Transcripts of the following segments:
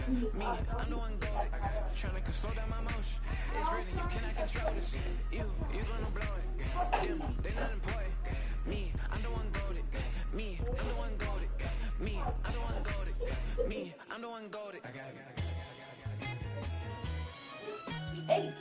Me, I'm the one goaded. Tryna slow down my motion. It's written, you cannot control this. You gonna blow it. Them, they not important. Me, I'm the one goaded. Me, I'm the one goaded. Me, I'm the one goaded. Me, I'm the one goaded. Hey.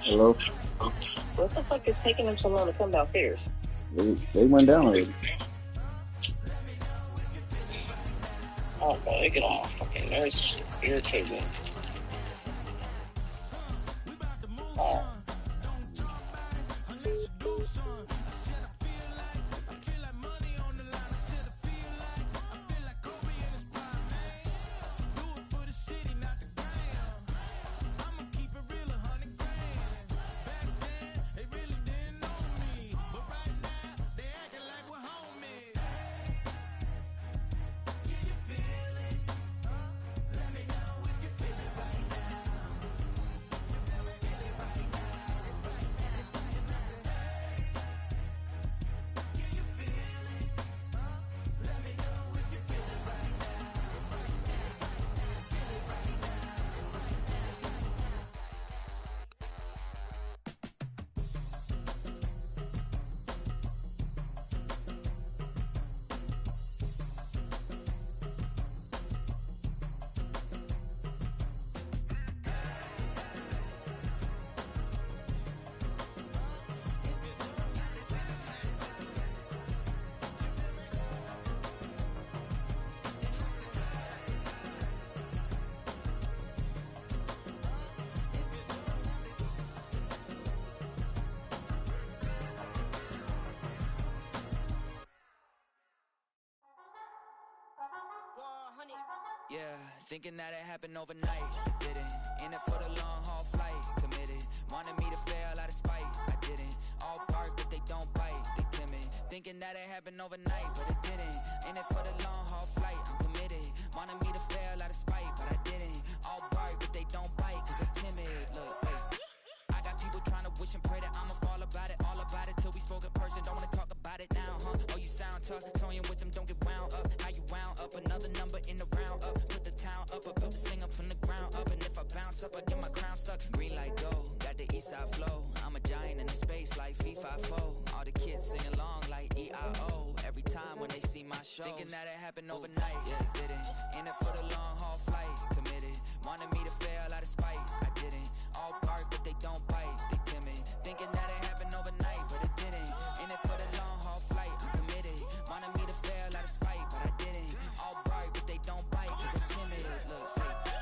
Hello? What the fuck is taking them so long to come downstairs? They went down already. Oh, bro, they get on my fucking nerves. It's irritating. Oh. Yeah, thinking that it happened overnight. I didn't. In it for the long haul flight. Committed. Wanted me to fail out of spite. I didn't. All bark, but they don't bite. They timid. Thinking that it happened overnight, but it didn't. In it for the long haul flight. I'm committed. Wanted me to fail out of spite, but I didn't. All bark, but they don't bite, cause they timid. Look, wait. I got people trying to wish and pray that I'ma fall about it. All about it till we spoke in person. Don't wanna talk about it now, huh? Oh, you sound tough. Toying with them, don't get wound up. How you wound up? Another number in the round up. Put the town up. I built this thing up from the ground up. And if I bounce up, I get my crown stuck. Green light go. Got the east side flow. I'm a giant in the space like FIFA 4. All the kids sing along like EIO. Every time when they see my show. Thinking that it happened overnight. Yeah, didn't. In it for the long haul flight. Committed. Wanted me to fail out of spite. I didn't. All bark, but they don't bite. They timid. Thinking that it happened overnight, but it didn't. In it for the long haul flight. I'm committed. Wanted me to fail out of spite, but I didn't. All bark, but they don't bite, cause they timid. Look,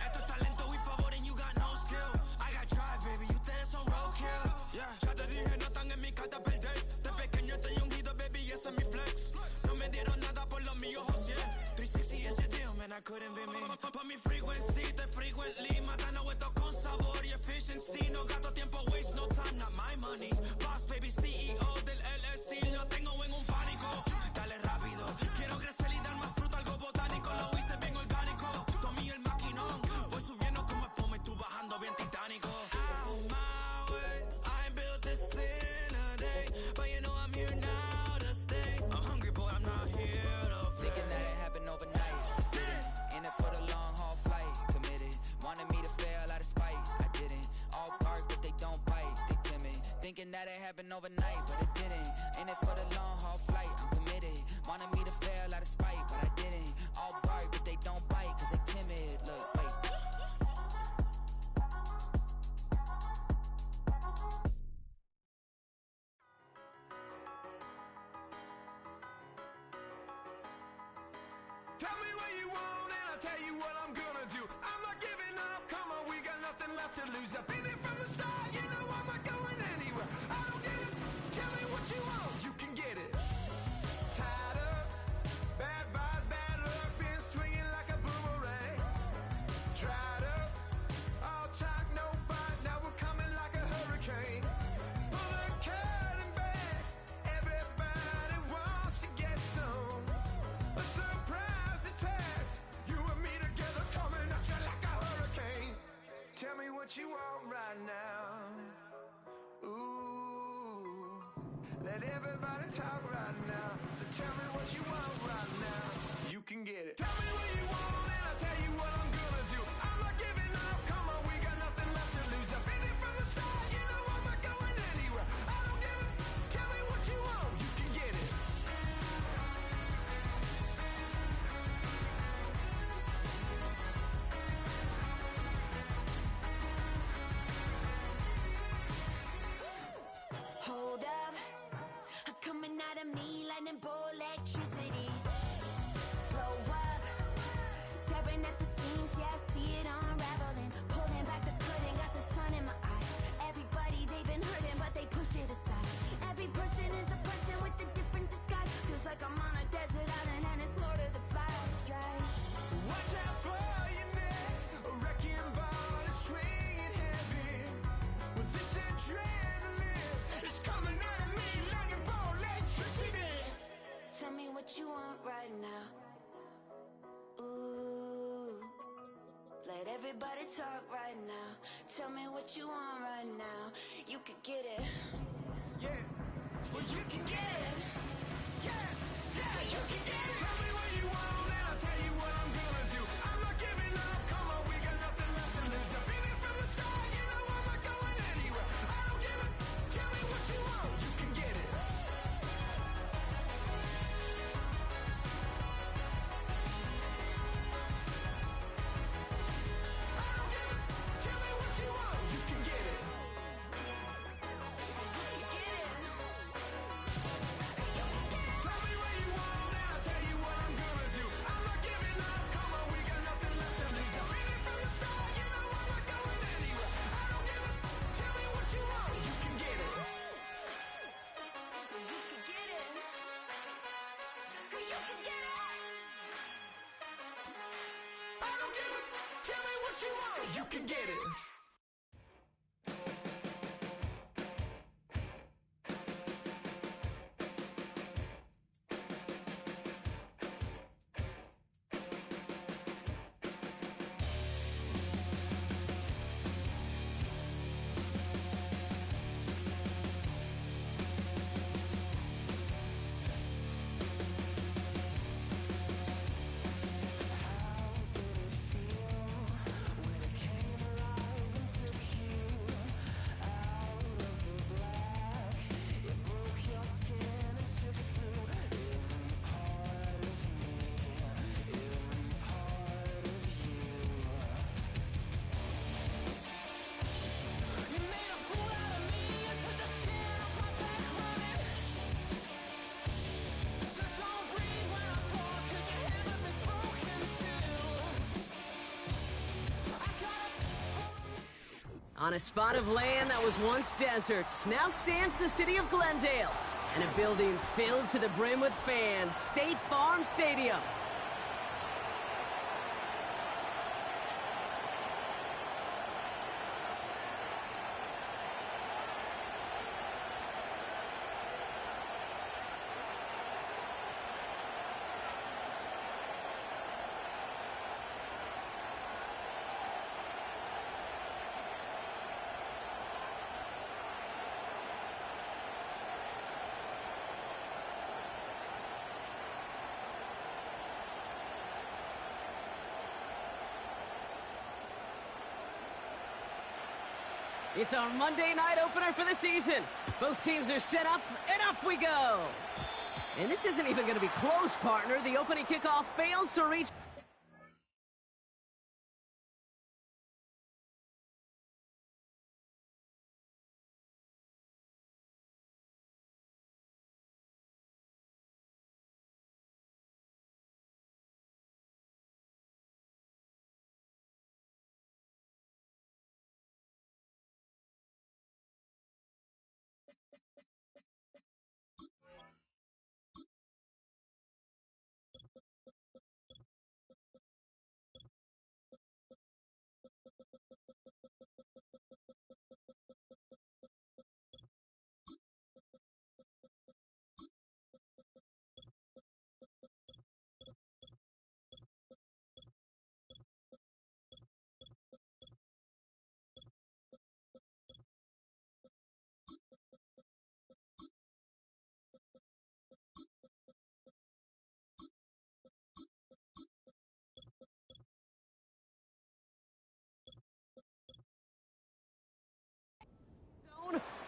Esto es talento y favor and you got no skill. I got drive, baby, ustedes son roadkill. Yeah, ya te dije, no están en mi carta perder. De pequeño estoy ungido, baby, ese es mi flex. No me dieron nada por lo mío, José. 360 is your deal, man, I couldn't be me. Pa' mi frequency, te frequently. Matando esto con sabor y efficiency. No gasto tiempo, waste no time, not my money. Boss, baby, CEO del LLC. Lo tengo en un pánico. Dale rápido, quiero crecer y dar más fruto, algo botánico. Lo hice bien orgánico. Tomé el maquinón. Voy subiendo como espuma y tú bajando bien titánico. Out my way, I ain't built this in a day. But you know I'm here now to stay. I'm hungry, boy, I'm not here to play. thinking that it happened overnight. In it for the long haul flight. Committed. Wanted me to fail out of spite. I didn't. All bark, but they don't bite. They timid. Thinking that it happened overnight, but it didn't. In it for the long haul flight. I'm committed. Wanted me to fail out of spite, but I didn't. All bark, but they don't bite, cause they timid. Look, wait. want and I'll tell you what I'm gonna do. I'm not giving up, come on, we got nothing left to lose. I've been here from the start, you know I'm not going anywhere. I don't give it, tell me what you want, you can get it. Tied up, bad vibes, bad luck, been swinging like a boomerang. Dried up, all talk, no bite, now we're coming like a hurricane. Pull the curtain back, everybody wants to get some. A surprise attack, you and me together coming at you like a hurricane. Tell me what you want right now. Ooh, let everybody talk right now. So tell me what you want right now. You can get it. Tell me what you want and I'll tell you what I'm gonna do. I'm not giving up, come on, we got nothing left to lose. I've been here from the start, you know I'm not going anywhere. I don't give it, tell me what you want, you can get it. Hold up, coming out of me, lightning bolt electricity. Blow up, tearing at the seams, yeah, I see it unraveling. Pulling back the curtain, got the sun in my eye. Everybody, they've been hurting, but they push it aside. Every person is a person with a different disguise. Feels like I'm on a desert island and it's Lord of the Flies, right? Watch out for your neck, a wrecking ball is swinging heavy. With this adrenaline, it's coming out of me like a ball electricity. Tell me what you want right now. Ooh, let everybody talk right now. Tell me what you want right now. You could get it. Yeah, well you can get it. Yeah, yeah, you can get it. Tell me what you want and I'll tell you what I'm gonna do. I'm not giving up, come on, we got nothing left to lose. I've been here from the start, you know I'm not going anywhere. I don't give it, tell me what you want, you can get it. I don't give it, tell me what you want, you can get it. Tell me what you want and I'll tell you what I'm gonna do. I'm not giving up, come on, we got nothing left to lose. I've been here from the start, you know I'm not going anywhere. I don't give it, tell me what you want, you can get it. You could get it. You could get it. I don't give it, tell me what you want, you can get it. You made a fool out of me and took the skin off my back running. So don't breathe when I talk, 'cause your hammer been spoken to. I got On a spot of land that was once desert, now stands the city of Glendale, and a building filled to the brim with fans, State Farm Stadium. It's our Monday night opener for the season. Both teams are set up, and off we go. And this isn't even going to be close, partner. The opening kickoff fails to reach...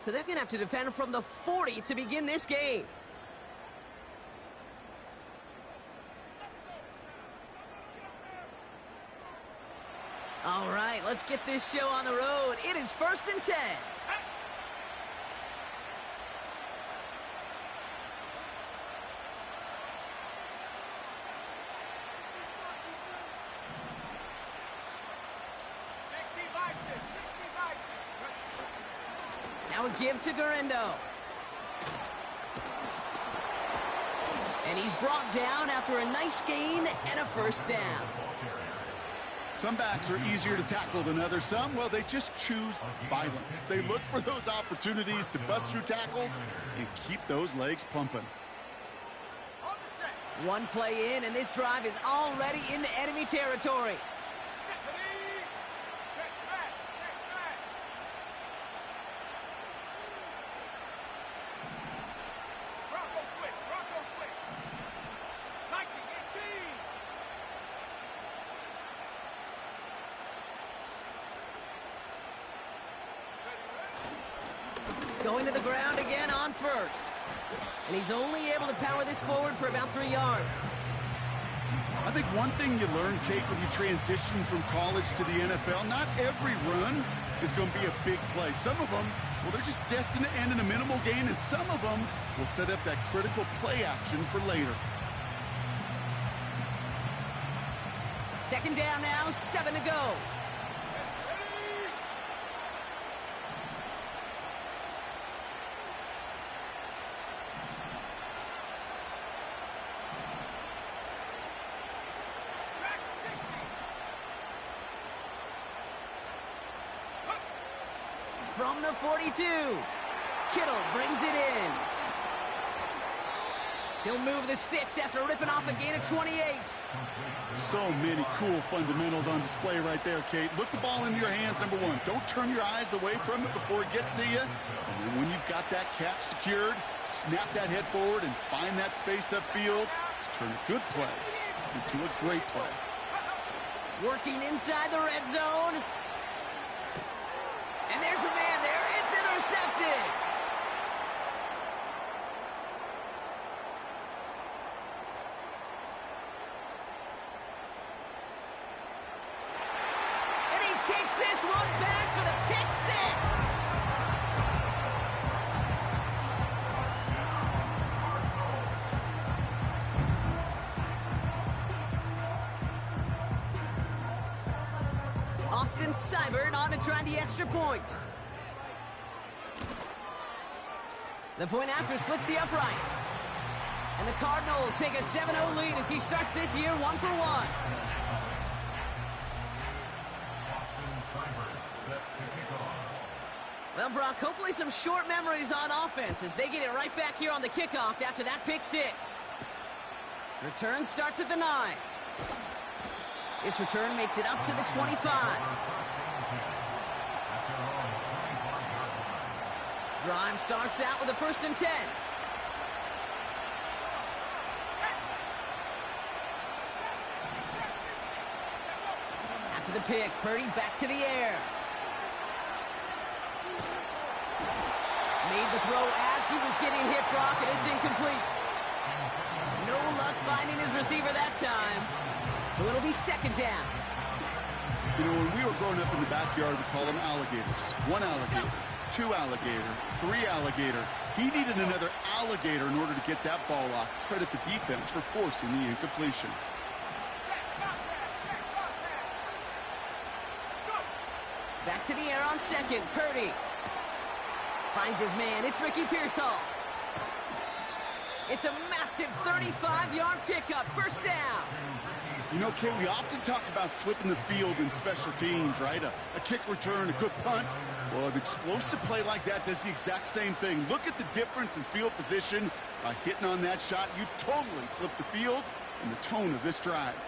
So they're going to have to defend from the 40 to begin this game. All right, let's get this show on the road. It is 1st and 10. Now a give to Garindo. And he's brought down after a nice gain and a first down. Some backs are easier to tackle than others. Some, well, they just choose violence. They look for those opportunities to bust through tackles and keep those legs pumping. One play in, and this drive is already into enemy territory. Going to the ground again on first. And he's only able to power this forward for about 3 yards. I think one thing you learn, Kate, when you transition from college to the NFL, not every run is going to be a big play. Some of them, well, they're just destined to end in a minimal gain, and some of them will set up that critical play action for later. Second down now, 7 to go. From the 42, Kittle brings it in. He'll move the sticks after ripping off a gain of 28. So many cool fundamentals on display right there, Kate. Look the ball into your hands, number one. Don't turn your eyes away from it before it gets to you. And then when you've got that catch secured, snap that head forward and find that space upfield to turn a good play into a great play. Working inside the red zone. And there's a man there. It's intercepted. And he takes this one back for the pick six. Austin Seibert on to try the extra point. The point after splits the uprights. And the Cardinals take a 7-0 lead as he starts this year 1 for 1. Well, Brock, hopefully some short memories on offense as they get it right back here on the kickoff after that pick six. Return starts at the 9. This return makes it up to the 25. Drive starts out with a 1st and 10. After the pick, Purdy back to the air. Made the throw as he was getting hit, Brock, and it's incomplete. No luck finding his receiver that time. So it'll be 2nd down. You know, when we were growing up in the backyard, we call them alligators. 1 alligator, 2 alligator, 3 alligator. He needed another alligator in order to get that ball off. Credit the defense for forcing the incompletion. Back to the air on 2nd. Purdy finds his man. It's Ricky Pearsall. It's a massive 35-yard pickup. 1st down. You know, Kate, we often talk about flipping the field in special teams, right? A kick return, a good punt. Well, an explosive play like that does the exact same thing. Look at the difference in field position. By hitting on that shot, you've totally flipped the field and the tone of this drive.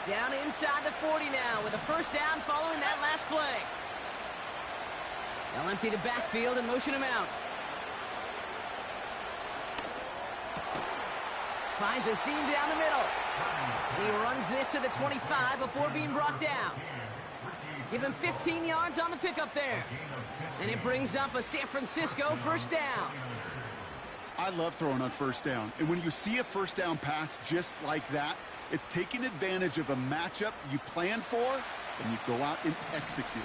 Down inside the 40 now with a 1st down following that last play. They'll empty the backfield and motion him out. Finds a seam down the middle. He runs this to the 25 before being brought down. Give him 15 yards on the pickup there. And it brings up a San Francisco first down. I love throwing on first down. And when you see a first down pass just like that, it's taking advantage of a matchup you planned for, and you go out and execute.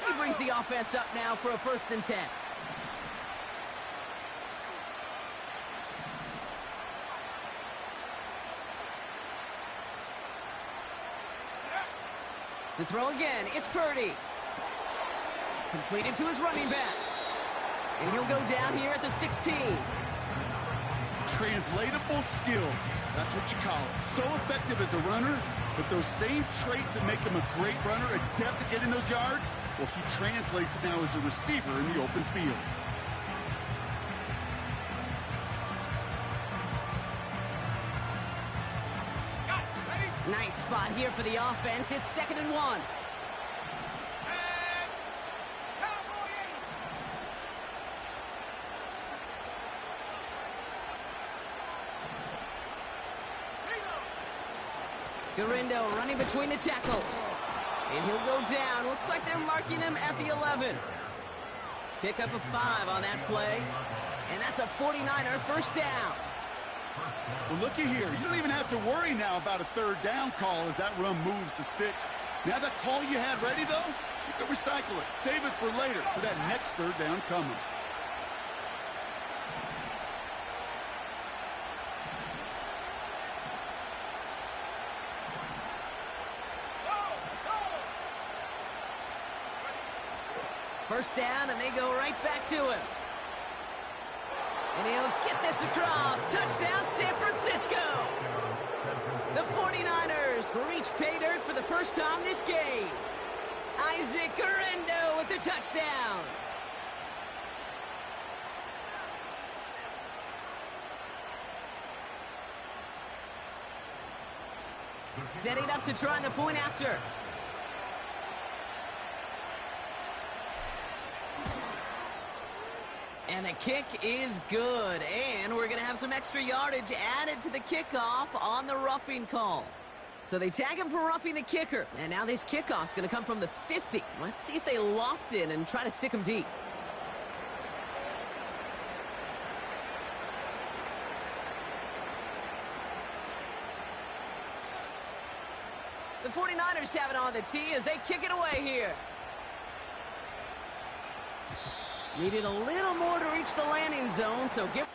He brings the offense up now for a 1st and 10. To throw again, it's Purdy. Completed to his running back. And he'll go down here at the 16. Translatable skills. That's what you call it. So effective as a runner, but those same traits that make him a great runner, adept at getting those yards, well, he translates it now as a receiver in the open field. Nice spot here for the offense. It's 2nd and 1. Garindo running between the tackles. And he'll go down. Looks like they're marking him at the 11. Pick up a 5 on that play. And that's a 49er first down. Well, looky here. You don't even have to worry now about a 3rd down call as that run moves the sticks. Now that call you had ready, though, you can recycle it. Save it for later for that next 3rd down coming. First down, and they go right back to him. And he'll get this across. Touchdown, San Francisco. The 49ers reach pay dirt for the first time this game. Isaac Garindo with the touchdown. Setting up to try the point after. And the kick is good. And we're going to have some extra yardage added to the kickoff on the roughing call. So they tag him for roughing the kicker. And now this kickoff's going to come from the 50. Let's see if they loft it and try to stick him deep. The 49ers have it on the tee as they kick it away here. Needed a little more to reach the landing zone, so give...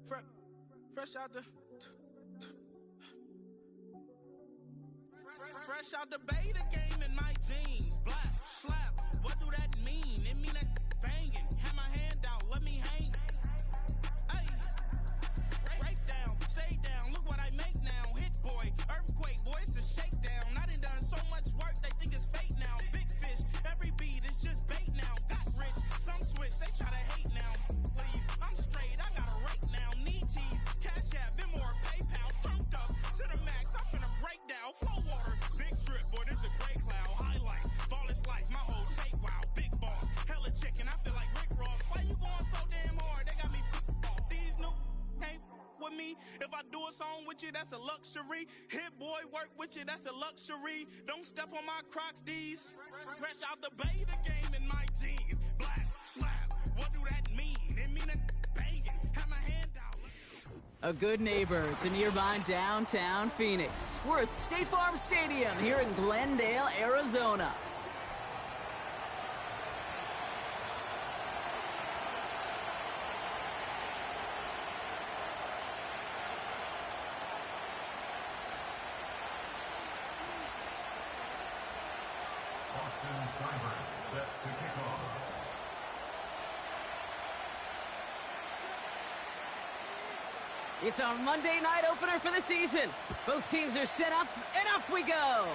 Fresh out the Fresh out the beta game in my jeans. Black, slap, what do that mean? It mean that banging. Have my hand out, let me hang. Hey, break down, stay down, look what I make now. Hit boy, earthquake, boy, it's a shakedown. I done so much work, they think it's fake now. Big fish, every beat is just bait now. Got rich, some switch, they try to hate now. Leave, I'm straight, I got a rake now. Need tease, cash app, Venmo or PayPal. Turned up to the max, I'm finna break down. Flow water, big trip, boy, this a gray cloud. Highlights, ball is life, my whole tape, wow. Big boss, hella chicken, I feel like Rick Ross. Why you going so damn hard? They got me off. These new can't with me. If I do a song with you, that's a luxury. Hit boy, work with you, that's a luxury. Don't step on my Crocs, D's. Fresh out the beta game in my jeans. Black, slap, what do that mean? It mean a banging, have my hand out. A good neighbor to nearby downtown Phoenix. We're at State Farm Stadium here in Glendale, Arizona. It's our Monday night opener for the season. Both teams are set up, and off we go.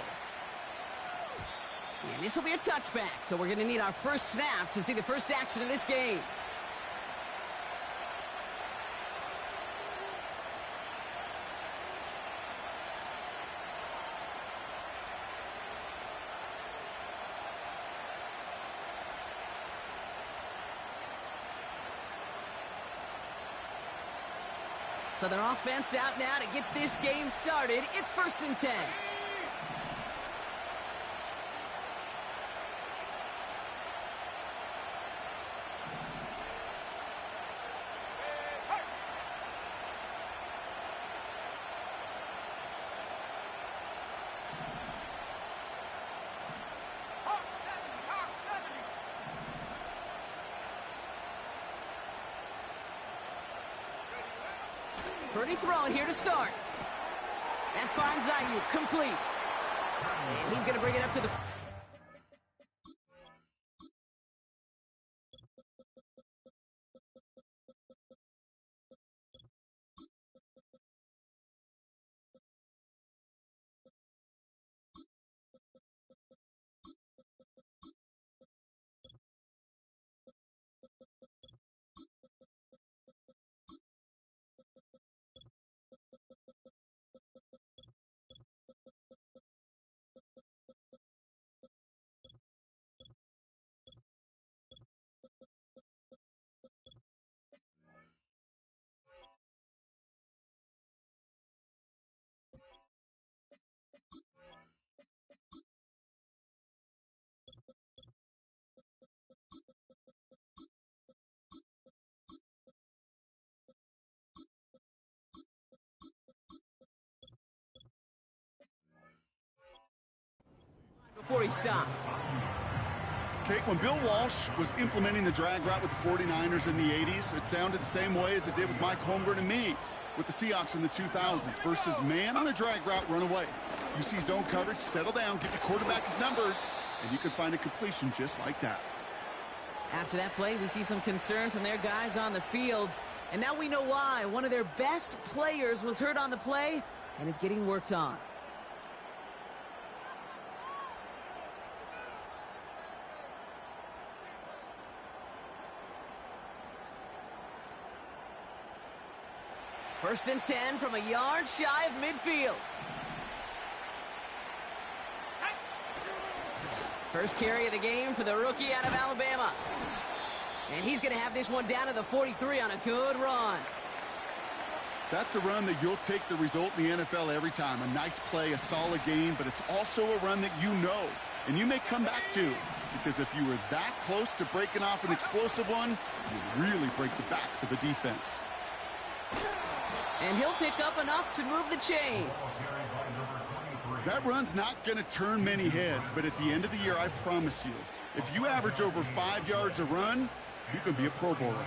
And this will be a touchback, so we're going to need our first snap to see the first action of this game. So their offense out now to get this game started. It's 1st and 10. Pretty throwing here to start. That finds Ayuk complete. And he's going to bring it up to the... Before he stopped. Kate, when Bill Walsh was implementing the drag route with the 49ers in the 80s, it sounded the same way as it did with Mike Holmgren and me with the Seahawks in the 2000s versus man on the drag route, run away. You see zone coverage, settle down, give the quarterback his numbers, and you can find a completion just like that. After that play, we see some concern from their guys on the field. And now we know why. One of their best players was hurt on the play and is getting worked on. First and 10 from a yard shy of midfield. First carry of the game for the rookie out of Alabama. And he's going to have this one down to the 43 on a good run. That's a run that you'll take the result in the NFL every time. A nice play, a solid game, but it's also a run that you know, and you may come back to. Because if you were that close to breaking off an explosive one, you really break the backs of a defense. And he'll pick up enough to move the chains. That run's not going to turn many heads, but at the end of the year, I promise you, if you average over 5 yards a run, you can be a Pro Bowler.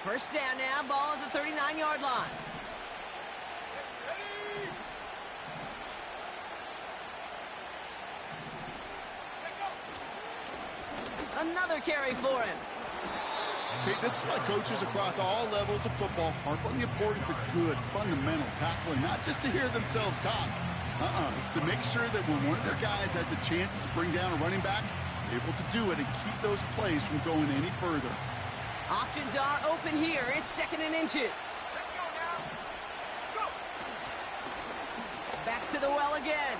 First down now, ball at the 39-yard line. Another carry for him. Okay, this is why coaches across all levels of football harp on the importance of good, fundamental tackling, not just to hear themselves talk. It's to make sure that when one of their guys has a chance to bring down a running back, they're able to do it and keep those plays from going any further. Options are open here. It's 2nd and inches. Back to the well again.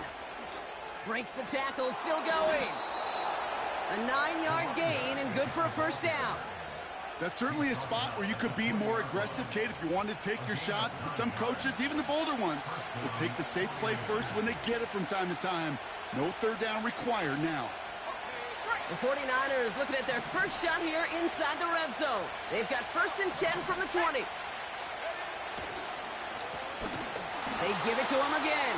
Breaks the tackle, still going. A 9-yard gain and good for a first down. That's certainly a spot where you could be more aggressive, Kate, if you wanted to take your shots. But some coaches, even the bolder ones, will take the safe play first when they get it from time to time. No third down required now. The 49ers looking at their first shot here inside the red zone. They've got 1st and 10 from the 20. They give it to him again.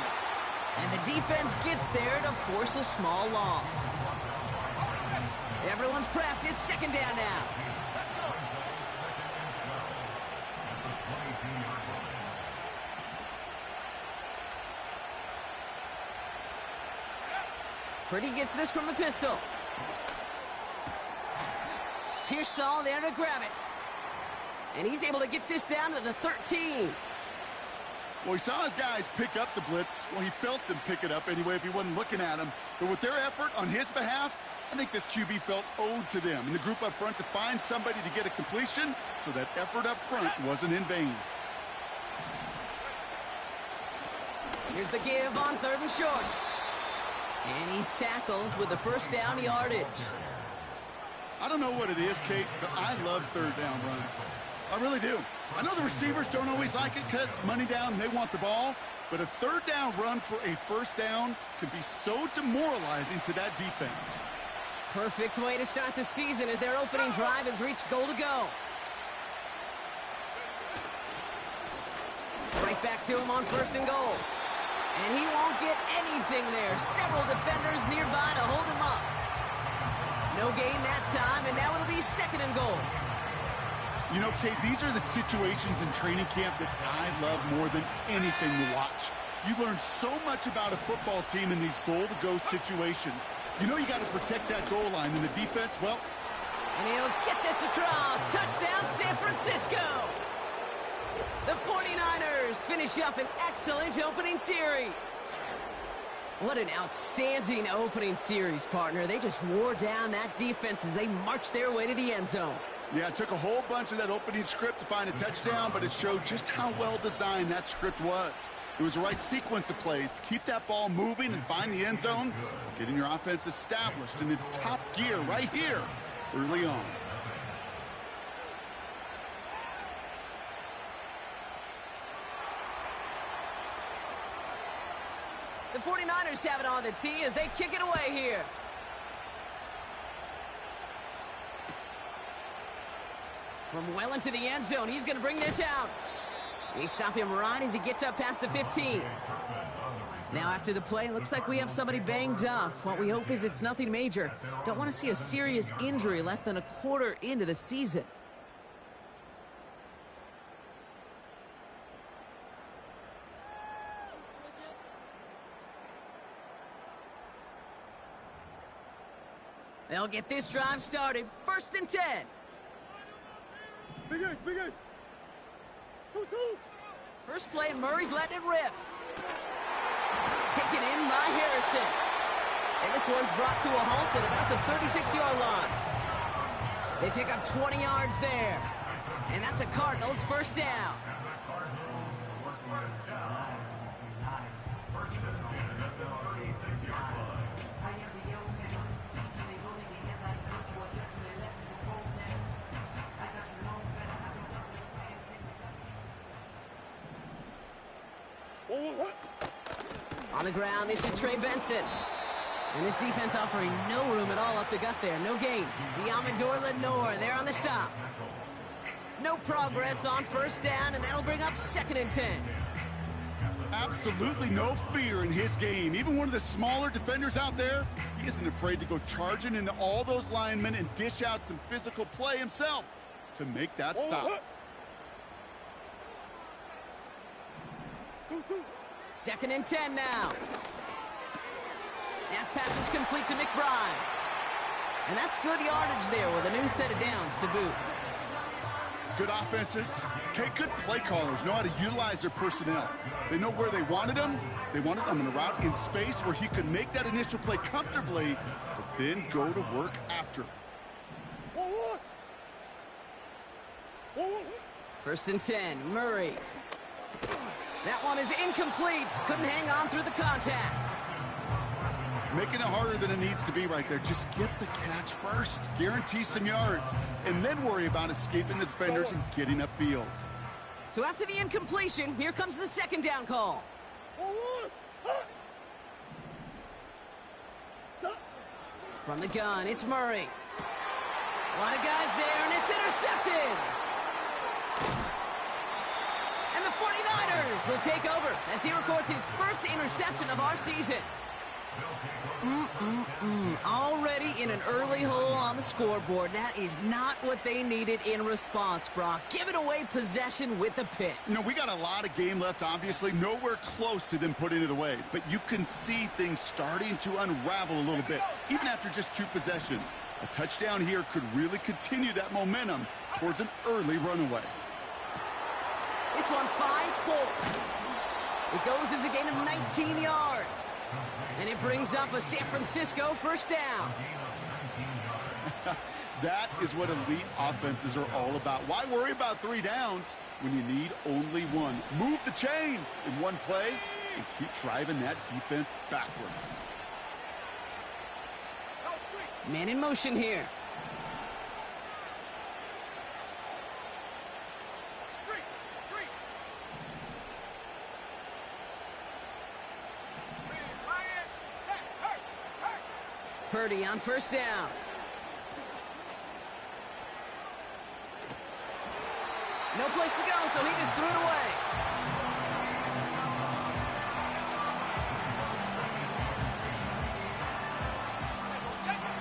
And the defense gets there to force a small loss. Everyone's prepped. It's 2nd down now. Purdy gets this from the pistol. Pearsall there to grab it. And he's able to get this down to the 13. Well, he saw his guys pick up the blitz. Well, he felt them pick it up anyway if he wasn't looking at him. But with their effort on his behalf, I think this QB felt owed to them and the group up front to find somebody to get a completion, so that effort up front wasn't in vain. Here's the give on 3rd and short. And he's tackled with the first down yardage. I don't know what it is, Kate, but I love third down runs. I really do. I know the receivers don't always like it because it's money down and they want the ball, but a third down run for a first down can be so demoralizing to that defense. Perfect way to start the season as their opening drive has reached goal to go. Right back to him on 1st and goal. And he won't get anything there. Several defenders nearby to hold him up. No gain that time, and now it'll be 2nd and goal. You know, Kate, these are the situations in training camp that I love more than anything to watch. You learn so much about a football team in these goal-to-go situations. You know you got to protect that goal line, and the defense, well... And he'll get this across. Touchdown, San Francisco! The 49ers finish up an excellent opening series. What an outstanding opening series, partner. They just wore down that defense as they marched their way to the end zone. Yeah, it took a whole bunch of that opening script to find a touchdown, but it showed just how well designed that script was. It was the right sequence of plays to keep that ball moving and find the end zone, getting your offense established in its top gear right here early on. The 49ers have it on the tee as they kick it away here. From well into the end zone, he's going to bring this out. They stop him right as he gets up past the 15. Now after the play, it looks like we have somebody banged up. What we hope is it's nothing major. Don't want to see a serious injury less than a quarter into the season. They'll get this drive started. 1st and 10. Big ace. 2-2. First play, Murray's letting it rip. Taken in by Harrison. And this one's brought to a halt at about the 36-yard line. They pick up 20 yards there. And that's a Cardinals first down. On the ground, this is Trey Benson. And this defense offering no room at all up the gut there. No gain. Diamador Lenore there on the stop. No progress on first down, and that'll bring up 2nd and 10. Absolutely no fear in his game. Even one of the smaller defenders out there, he isn't afraid to go charging into all those linemen and dish out some physical play himself to make that stop. 2nd and 10 now. That pass is complete to McBride. And that's good yardage there with a new set of downs to boot. Good offenses. Okay, good play callers know how to utilize their personnel. They know where they wanted him. They wanted him in a route in space where he could make that initial play comfortably, but then go to work after. 1st and 10, Murray. That one is incomplete. Couldn't hang on through the contact. Making it harder than it needs to be right there. Just get the catch first. Guarantee some yards. And then worry about escaping the defenders and getting upfield. So after the incompletion, here comes the 2nd down call. From the gun, it's Murray. A lot of guys there, and it's intercepted. And the 49ers will take over as he records his first interception of our season. Already in an early hole on the scoreboard. That is not what they needed in response, Brock. Giving away possession with a pick. You know, we got a lot of game left, obviously. Nowhere close to them putting it away. But you can see things starting to unravel a little bit, even after just 2 possessions. A touchdown here could really continue that momentum towards an early runaway. This one finds Bolt. It goes as a gain of 19 yards. And it brings up a San Francisco 1st down. That is what elite offenses are all about. Why worry about 3 downs when you need only 1? Move the chains in one play and keep driving that defense backwards. Man in motion here. Purdy on 1st down. No place to go, so he just threw it away.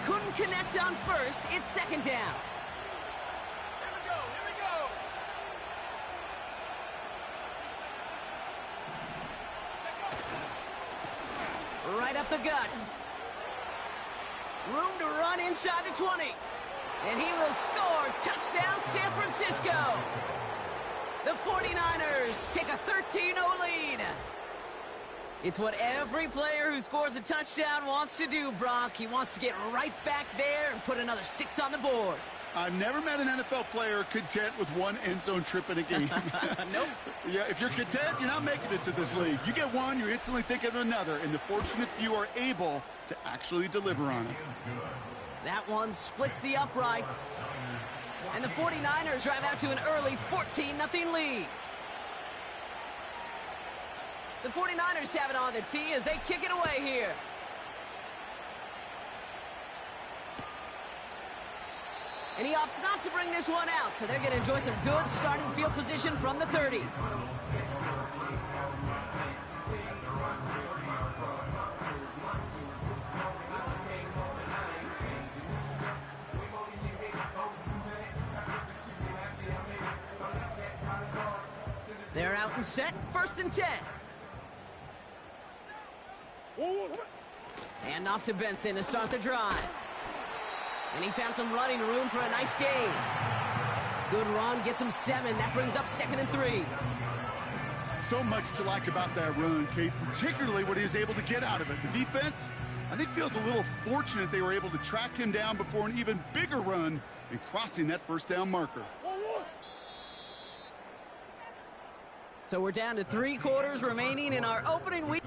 Couldn't connect on 1st. It's 2nd down. Right up the gut. Room to run inside the 20. And he will score. Touchdown, San Francisco. The 49ers take a 13-0 lead. It's what every player who scores a touchdown wants to do, Brock. He wants to get right back there and put another 6 on the board. I've never met an NFL player content with 1 end zone trip in a game. Nope. Yeah, if you're content, you're not making it to this league. You get 1, you're instantly thinking of another, and the fortunate few are able to actually deliver on it. That one splits the uprights. And the 49ers drive out to an early 14-0 lead. The 49ers have it on the tee as they kick it away here. And he opts not to bring this one out, so they're going to enjoy some good starting field position from the 30. They're out and set, 1st and 10. Hand off to Benson to start the drive. And he found some running room for a nice gain. Good run, gets him 7. That brings up 2nd and 3. So much to like about that run, Kate, particularly what he was able to get out of it. The defense, I think, feels a little fortunate they were able to track him down before an even bigger run and crossing that 1st down marker. So we're down to 3 quarters remaining in our opening week.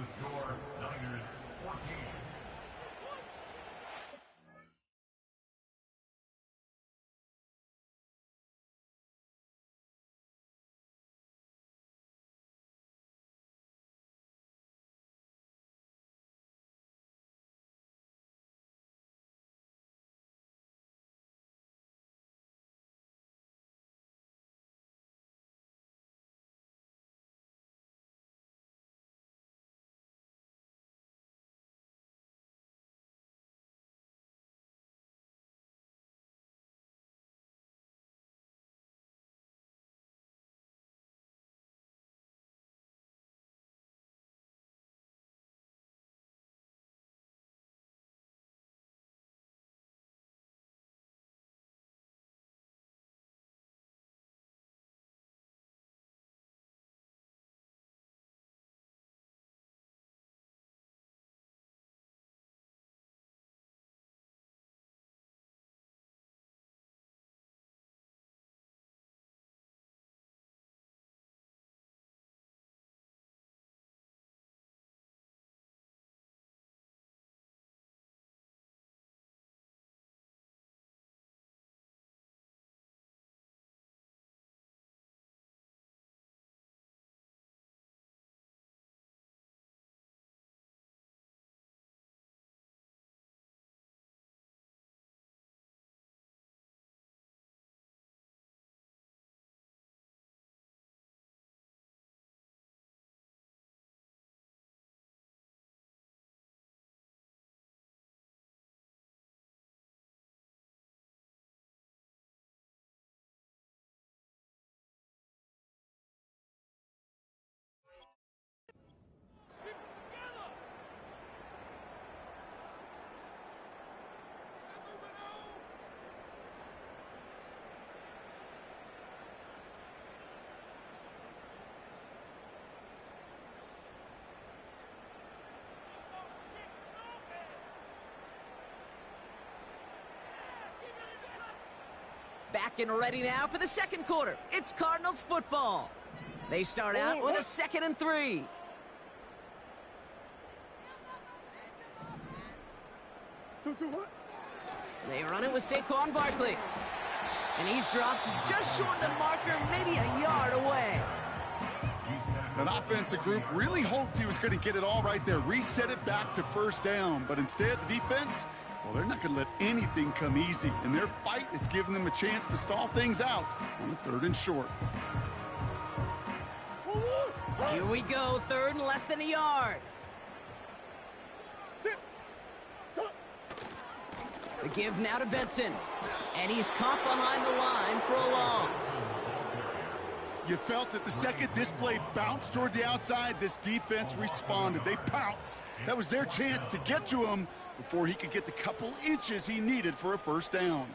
Back and ready now for the second quarter. It's Cardinals football. They start out with a 2nd and 3. What? They run it with Saquon Barkley. And he's dropped just short of the marker, maybe a yard away. That offensive group really hoped he was going to get it all right there, reset it back to first down. But instead, the defense, well, they're not going to let anything come easy. And their fight is giving them a chance to stall things out on the 3rd and short. Here we go, 3rd and less than a yard. Sit. The give now to Benson. And he's caught behind the line for a loss. You felt it the second this play bounced toward the outside, this defense responded. They pounced. That was their chance to get to him before he could get the couple inches he needed for a first down.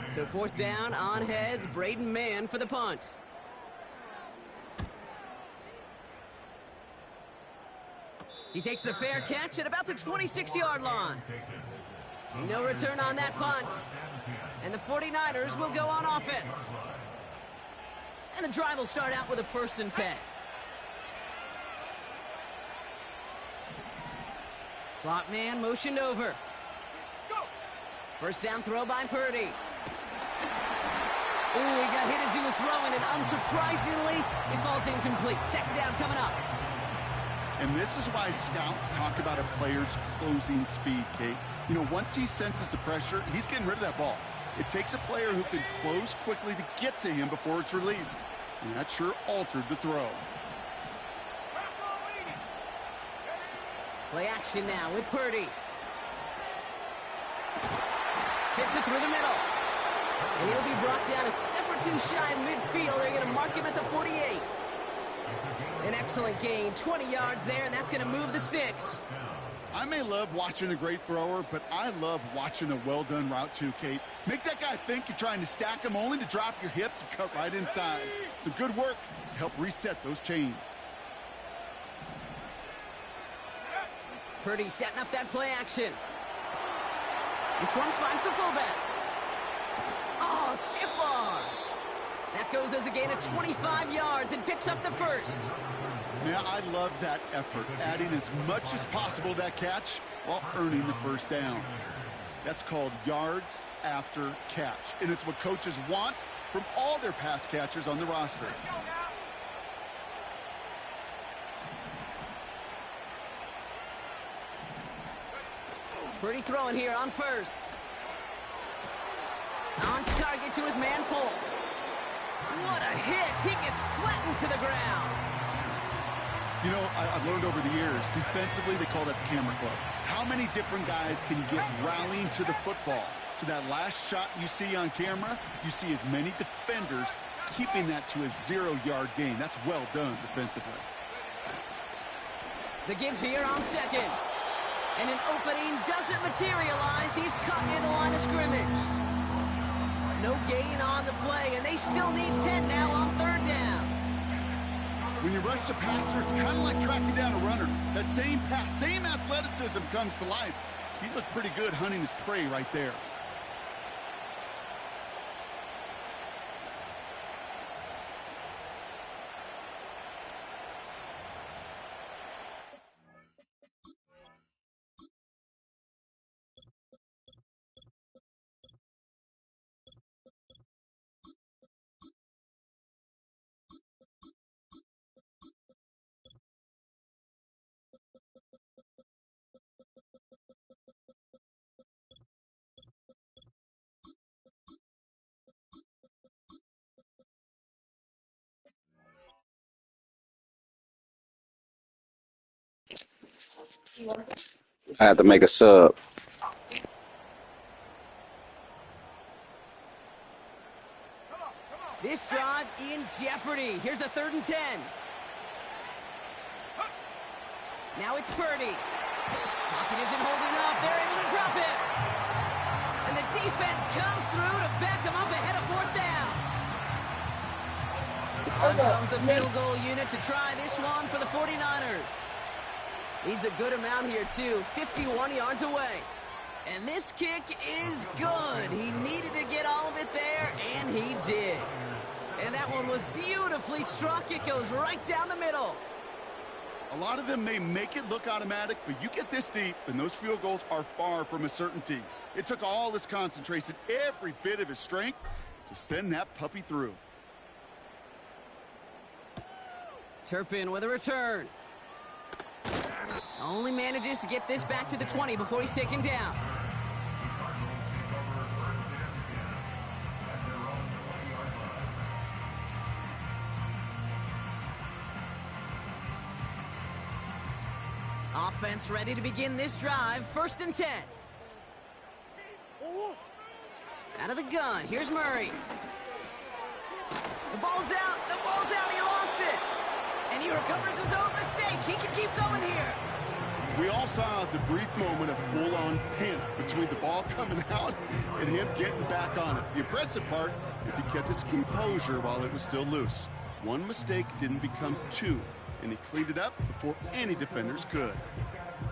So 4th down, on heads, Braden Mann for the punt. He takes the fair catch at about the 26-yard line. No return on that punt. And the 49ers will go on offense. And the drive will start out with a 1st and 10. Slot man motioned over. First down throw by Purdy. Ooh, he got hit as he was throwing, and unsurprisingly, he falls incomplete. 2nd down coming up. And this is why scouts talk about a player's closing speed, Kate. You know, once he senses the pressure, he's getting rid of that ball. It takes a player who can close quickly to get to him before it's released. And that sure altered the throw. Play action now with Purdy. Fits it through the middle. And he'll be brought down a step or two shy of midfield. They're going to mark him at the 48. An excellent gain, 20 yards there, and that's going to move the sticks. I may love watching a great thrower, but I love watching a well-done route too, Kate. Make that guy think you're trying to stack him only to drop your hips and cut right inside. Some good work to help reset those chains. Purdy setting up that play action. This one finds the fullback. Oh, stiff arm. That goes as a gain of 25 yards and picks up the 1st. Yeah, I love that effort, adding as much as possible to that catch while earning the 1st down. That's called yards after catch, and it's what coaches want from all their pass catchers on the roster. Purdy throwing here on 1st. On target to his man Polk. What a hit! He gets flattened to the ground. You know, I've learned over the years, defensively, they call that the camera club. How many different guys can you get rallying to the football? So that last shot you see on camera, you see as many defenders keeping that to a 0-yard gain. That's well done defensively. The give here on 2nd. And an opening doesn't materialize. He's caught near the line of scrimmage. No gain on the play, and they still need 10 now on 3rd down. When you rush the passer, it's kind of like tracking down a runner. That same pass, same athleticism comes to life. He looked pretty good hunting his prey right there. I had to make a sub. This drive in jeopardy. Here's a 3rd and 10. Now it's Purdy. Pocket isn't holding up. They're able to drop it. And the defense comes through to back him up ahead of 4th down. Out comes the field goal unit to try this one for the 49ers. Needs a good amount here, too. 51 yards away. And this kick is good. He needed to get all of it there, and he did. And that one was beautifully struck. It goes right down the middle. A lot of them may make it look automatic, but you get this deep, and those field goals are far from a certainty. It took all his concentration, every bit of his strength, to send that puppy through. Turpin with a return. Only manages to get this back to the 20 before he's taken down. Offense ready to begin this drive. 1st and 10. Out of the gun. Here's Murray. The ball's out. The ball's out. He lost it. And he recovers his own mistake. He can keep going here. We all saw the brief moment of full-on panic between the ball coming out and him getting back on it. The impressive part is he kept his composure while it was still loose. One mistake didn't become two, and he cleaned it up before any defenders could.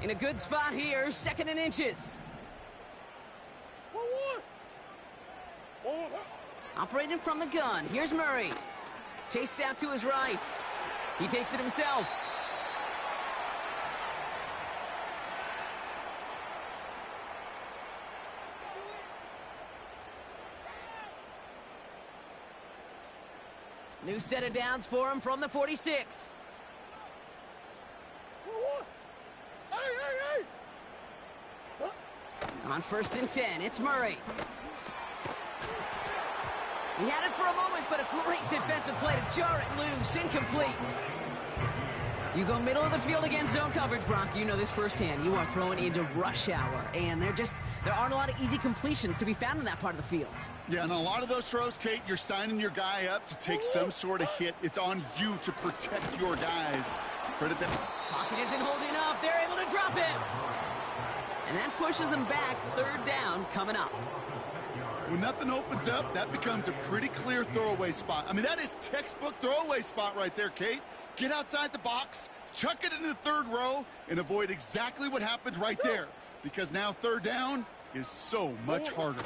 In a good spot here, 2nd and inches. Operating from the gun. Here's Murray. Chased out to his right. He takes it himself. New set of downs for him from the 46. On 1st and 10, it's Murray. He had it for a moment, but a great defensive play to jar it loose. Incomplete. You go middle of the field against zone coverage, Brock. You know this firsthand. You are throwing into rush hour, and there aren't a lot of easy completions to be found in that part of the field. Yeah, and a lot of those throws, Kate, you're signing your guy up to take some sort of hit. It's on you to protect your guys. Credit them. Pocket isn't holding up. They're able to drop him. And that pushes them back. 3rd down coming up. When nothing opens up, that becomes a pretty clear throwaway spot. I mean, that is textbook throwaway spot right there, Kate. Get outside the box, chuck it into the 3rd row, and avoid exactly what happened right there. Because now 3rd down is so much harder.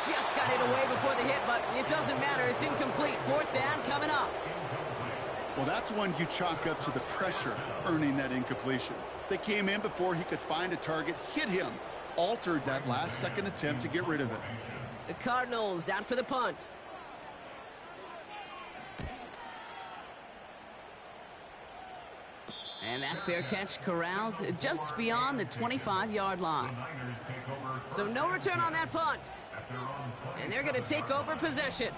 Just got it away before the hit, but it doesn't matter. It's incomplete. 4th down coming up. Well, that's one you chalk up to the pressure earning that incompletion. They came in before he could find a target, hit him, altered that last-second attempt to get rid of it. The Cardinals out for the punt. And that fair catch corralled just beyond the 25-yard line. So no return on that punt. And they're going to take over possession.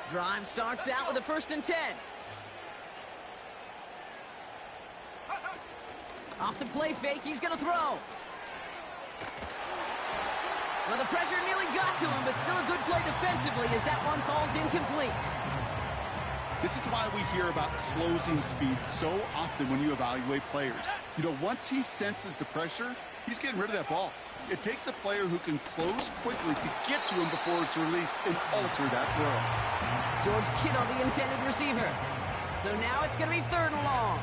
Drive starts out with a 1st and 10. Off the play fake, he's going to throw. Well, the pressure nearly got to him, but still a good play defensively as that one falls incomplete. This is why we hear about closing speed so often when you evaluate players. You know, once he senses the pressure, he's getting rid of that ball. It takes a player who can close quickly to get to him before it's released and alter that throw. George Kittle, the intended receiver. So now it's going to be 3rd and long.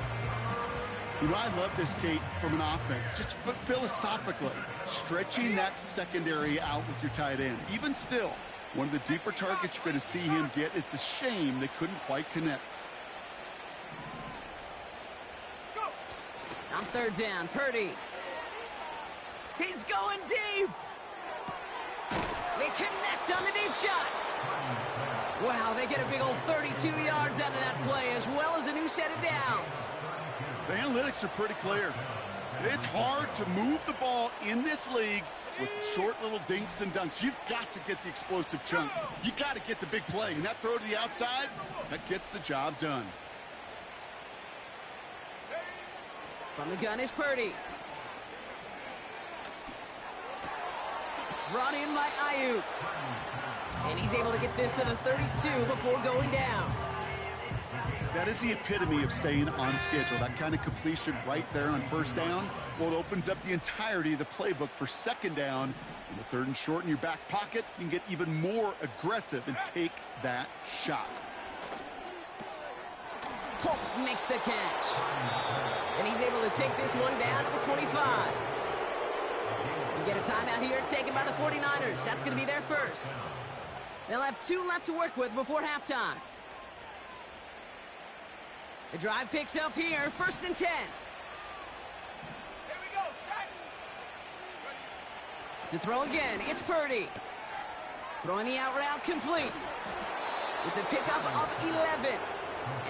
You know, I love this, Kate, from an offense. Just philosophically, stretching that secondary out with your tight end. Even still, one of the deeper targets you're going to see him get. It's a shame they couldn't quite connect. On 3rd down, Purdy. He's going deep. They connect on the deep shot. Wow, they get a big old 32 yards out of that play, as well as a new set of downs. The analytics are pretty clear. It's hard to move the ball in this league with short little dinks and dunks. You've got to get the explosive chunk. You got to get the big play. And that throw to the outside, that gets the job done. From the gun is Purdy. Brought in by Ayuk. And he's able to get this to the 32 before going down. That is the epitome of staying on schedule. That kind of completion right there on 1st down. Well, it opens up the entirety of the playbook for 2nd down In the 3rd and short in your back pocket, you can get even more aggressive and take that shot. Polk makes the catch. And he's able to take this one down to the 25. We get a timeout here taken by the 49ers. That's going to be their first. They'll have 2 left to work with before halftime. The drive picks up here, 1st and 10. To throw again, it's Purdy. Throwing the out route complete. It's a pickup of 11.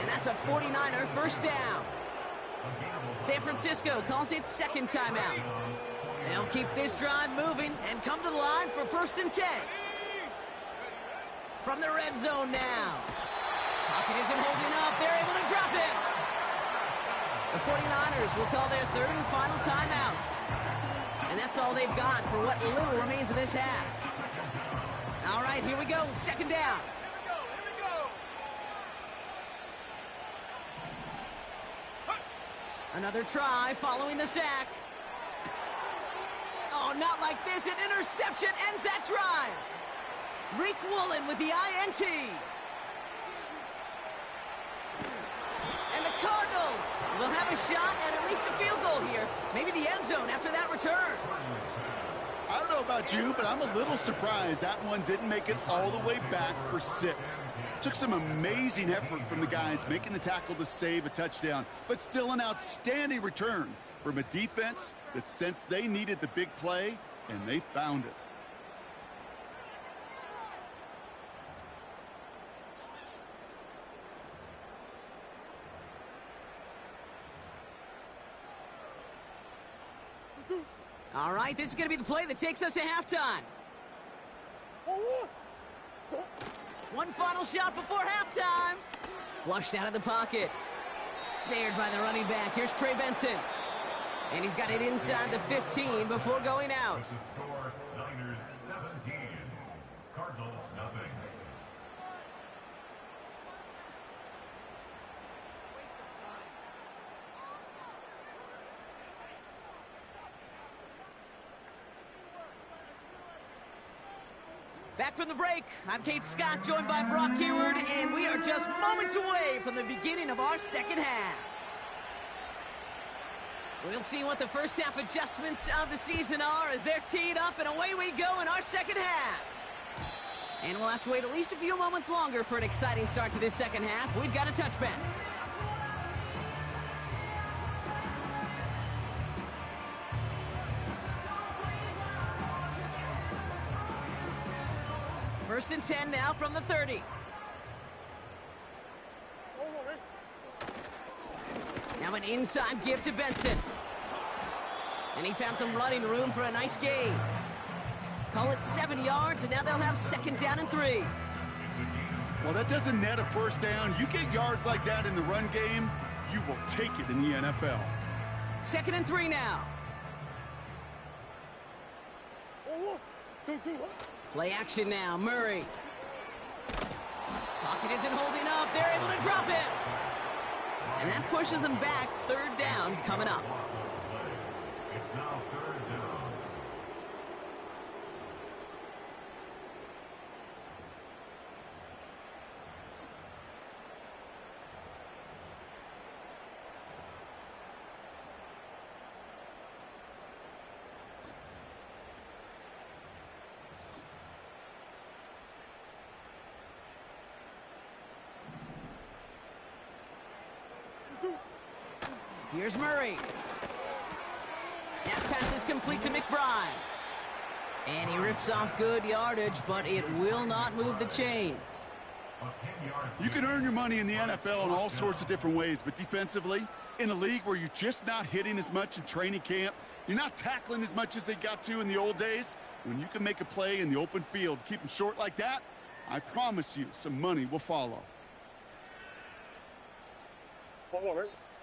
And that's a 49er first down. San Francisco calls it 2nd timeout. They'll keep this drive moving and come to the line for 1st and 10. From the red zone now. Pocket isn't holding up. They're able to drop it. The 49ers will call their 3rd and final timeout. And that's all they've got for what little remains of this half. All right, here we go. 2nd down. Another try following the sack. Oh, not like this. An interception ends that drive. Reek Woolen with the INT. And the Cardinals will have a shot at least a field goal here. Maybe the end zone after that return. I don't know about you, but I'm a little surprised that one didn't make it all the way back for 6. Took some amazing effort from the guys making the tackle to save a touchdown, but still an outstanding return from a defense that sensed they needed the big play, and they found it. All right, this is going to be the play that takes us to halftime. One final shot before halftime. Flushed out of the pocket. Snared by the running back. Here's Trey Benson. And he's got it inside the 15 before going out. The score, Niners 17, Cardinals nothing. Back from the break, I'm Kate Scott, joined by Brock Hayward, and we are just moments away from the beginning of our 2nd half. We'll see what the first half adjustments of the season are as they're teed up, and away we go in our 2nd half. And we'll have to wait at least a few moments longer for an exciting start to this 2nd half. We've got a touchback. First and 10 now from the 30. Now an inside give to Benson. And he found some running room for a nice gain. Call it 7 yards, and now they'll have 2nd down and 3. Well, that doesn't net a first down. You get yards like that in the run game, you will take it in the NFL. 2nd and 3 now. Play action now, Murray. Pocket isn't holding up. They're able to drop it. And that pushes them back. 3rd down coming up. It's now 3rd down. Here's Murray. That pass is complete to McBride. And he rips off good yardage, but it will not move the chains. You can earn your money in the NFL in all sorts of different ways, but defensively, in a league where you're just not hitting as much in training camp, you're not tackling as much as they got to in the old days, when you can make a play in the open field, keep them short like that, I promise you some money will follow.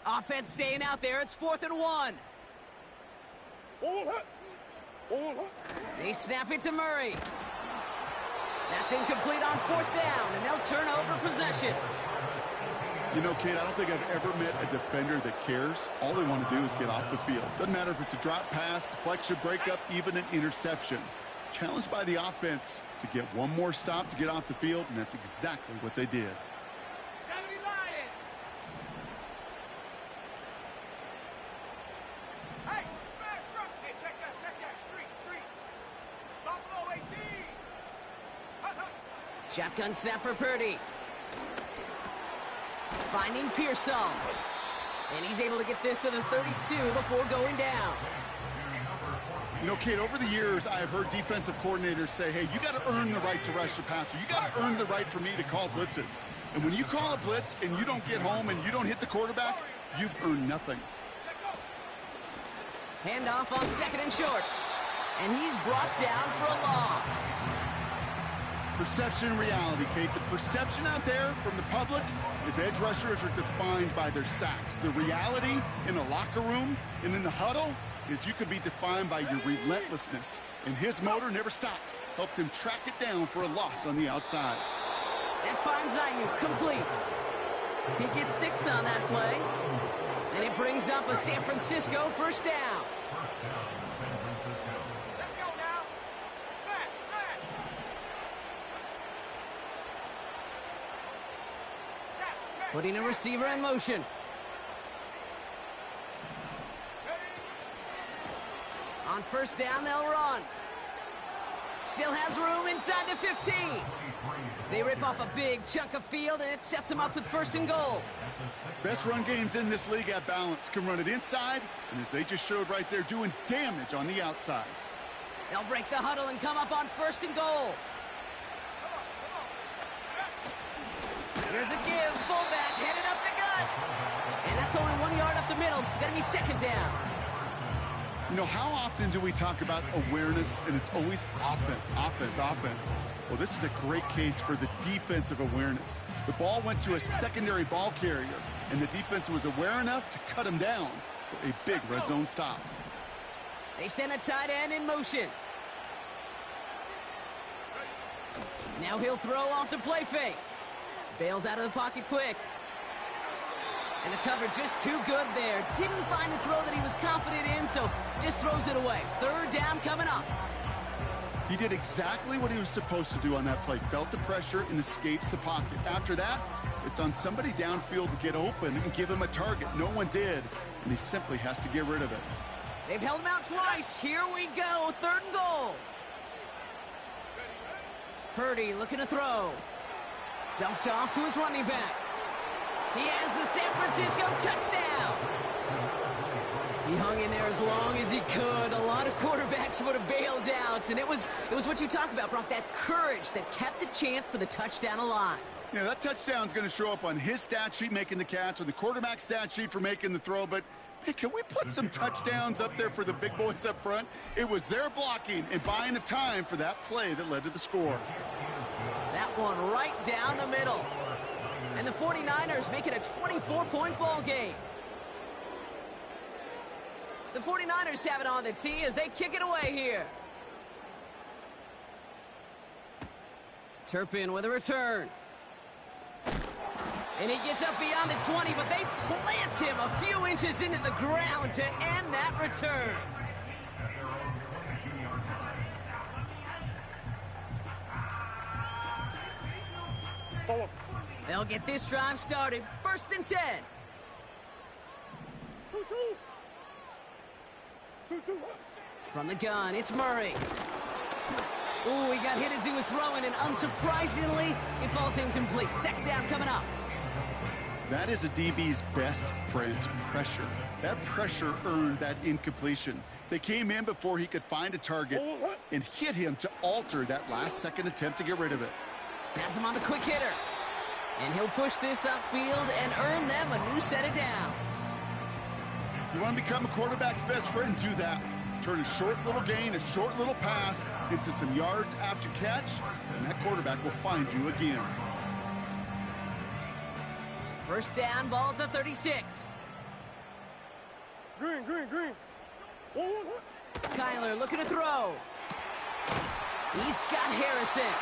Offense staying out there. It's 4th and 1. They snap it to Murray. That's incomplete on 4th down, and they'll turn over possession. You know, Kate, I don't think I've ever met a defender that cares. All they want to do is get off the field. Doesn't matter if it's a drop pass, deflection, breakup, even an interception. challenged by the offense to get one more stop to get off the field, and that's exactly what they did. 70 Lions! Hey, smash truck! Hey, check that, street! Buffalo 18! Shotgun snap for Purdy. Finding Pearsall. And he's able to get this to the 32 before going down. You know, Kate, over the years, I have heard defensive coordinators say, hey, you got to earn the right to rush the passer. You got to earn the right for me to call blitzes. And when you call a blitz and you don't get home and you don't hit the quarterback, you've earned nothing. Handoff on 2nd and short. And he's brought down for a loss. Perception and reality, Kate. The perception out there from the public is edge rushers are defined by their sacks. The reality in the locker room and in the huddle is you could be defined by your relentlessness. And his motor never stopped. Helped him track it down for a loss on the outside. That finds Ayuk complete. He gets 6 on that play. And it brings up a San Francisco first down. Let's go now! Smash! Check! Putting a receiver in motion. On first down, they'll run. Still has room inside the 15. They rip off a big chunk of field, and it sets them up with 1st and goal. Best run games in this league at balance. Can run it inside, and as they just showed right there, doing damage on the outside. They'll break the huddle and come up on 1st and goal. Here's a give. Fullback headed up the gut. And that's only 1 yard up the middle. Gonna be 2nd down. You know, how often do we talk about awareness, and it's always offense? Well, this is a great case for the defensive awareness. The ball went to a secondary ball carrier, and the defense was aware enough to cut him down for a big red zone stop. They send a tight end in motion. Now he'll throw off the play fake. Bails out of the pocket quick. And the cover just too good there. Didn't find the throw that he was confident in, so just throws it away. 3rd down coming up. He did exactly what he was supposed to do on that play. Felt the pressure and escapes the pocket. After that, it's on somebody downfield to get open and give him a target. No one did, and he simply has to get rid of it. They've held him out twice. Here we go. 3rd and goal. Purdy looking to throw. Dumped off to his running back. He has the San Francisco touchdown. He hung in there as long as he could. A lot of quarterbacks would have bailed out, and it was what you talk about, Brock, that courage that kept the champ for the touchdown alive. Yeah, that touchdown's going to show up on his stat sheet making the catch or the quarterback stat sheet for making the throw, but hey, can we put some touchdowns up there for the big boys up front? It was their blocking and buying of time for that play that led to the score. That one right down the middle. And the 49ers make it a 24-point ball game. The 49ers have it on the tee as they kick it away here. Turpin with a return. And he gets up beyond the 20, but they plant him a few inches into the ground to end that return. They'll get this drive started. 1st and 10. 2-2. From the gun, it's Murray. Ooh, he got hit as he was throwing, and unsurprisingly, it falls incomplete. 2nd down coming up. That is a DB's best friend, pressure. That pressure earned that incompletion. They came in before he could find a target and hit him to alter that last-second attempt to get rid of it. Has him on the quick hitter. And he'll push this upfield and earn them a new set of downs. You want to become a quarterback's best friend? Do that. Turn a short little gain, a short little pass into some yards after catch, and that quarterback will find you again. 1st down, ball at the 36. Green. 1-1. Kyler looking to throw. He's got Harrison.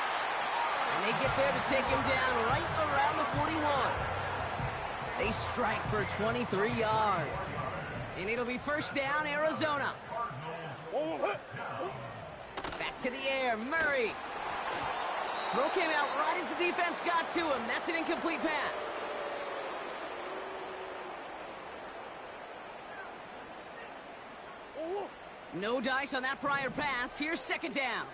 And they get there to take him down right around the 41. They strike for 23 yards. And it'll be 1st down, Arizona. Back to the air, Murray. Throw came out right as the defense got to him. That's an incomplete pass. No dice on that prior pass. Here's second down.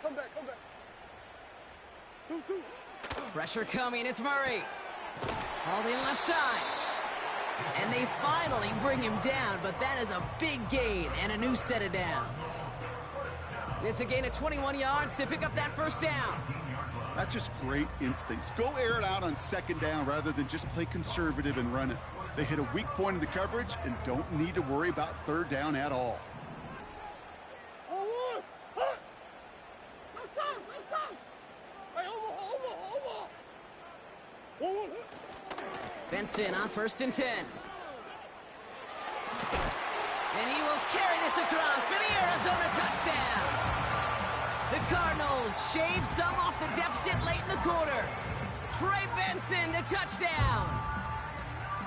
Come back. 2-2. Pressure coming. It's Murray. Hauled in left side. And they finally bring him down, but that is a big gain and a new set of downs. It's a gain of 21 yards to pick up that first down. That's just great instincts. Go air it out on second down rather than just play conservative and run it. They hit a weak point in the coverage and don't need to worry about third down at all. Benson on 1st and 10. And he will carry this across for the Arizona touchdown. The Cardinals shave some off the deficit late in the quarter. Trey Benson, the touchdown.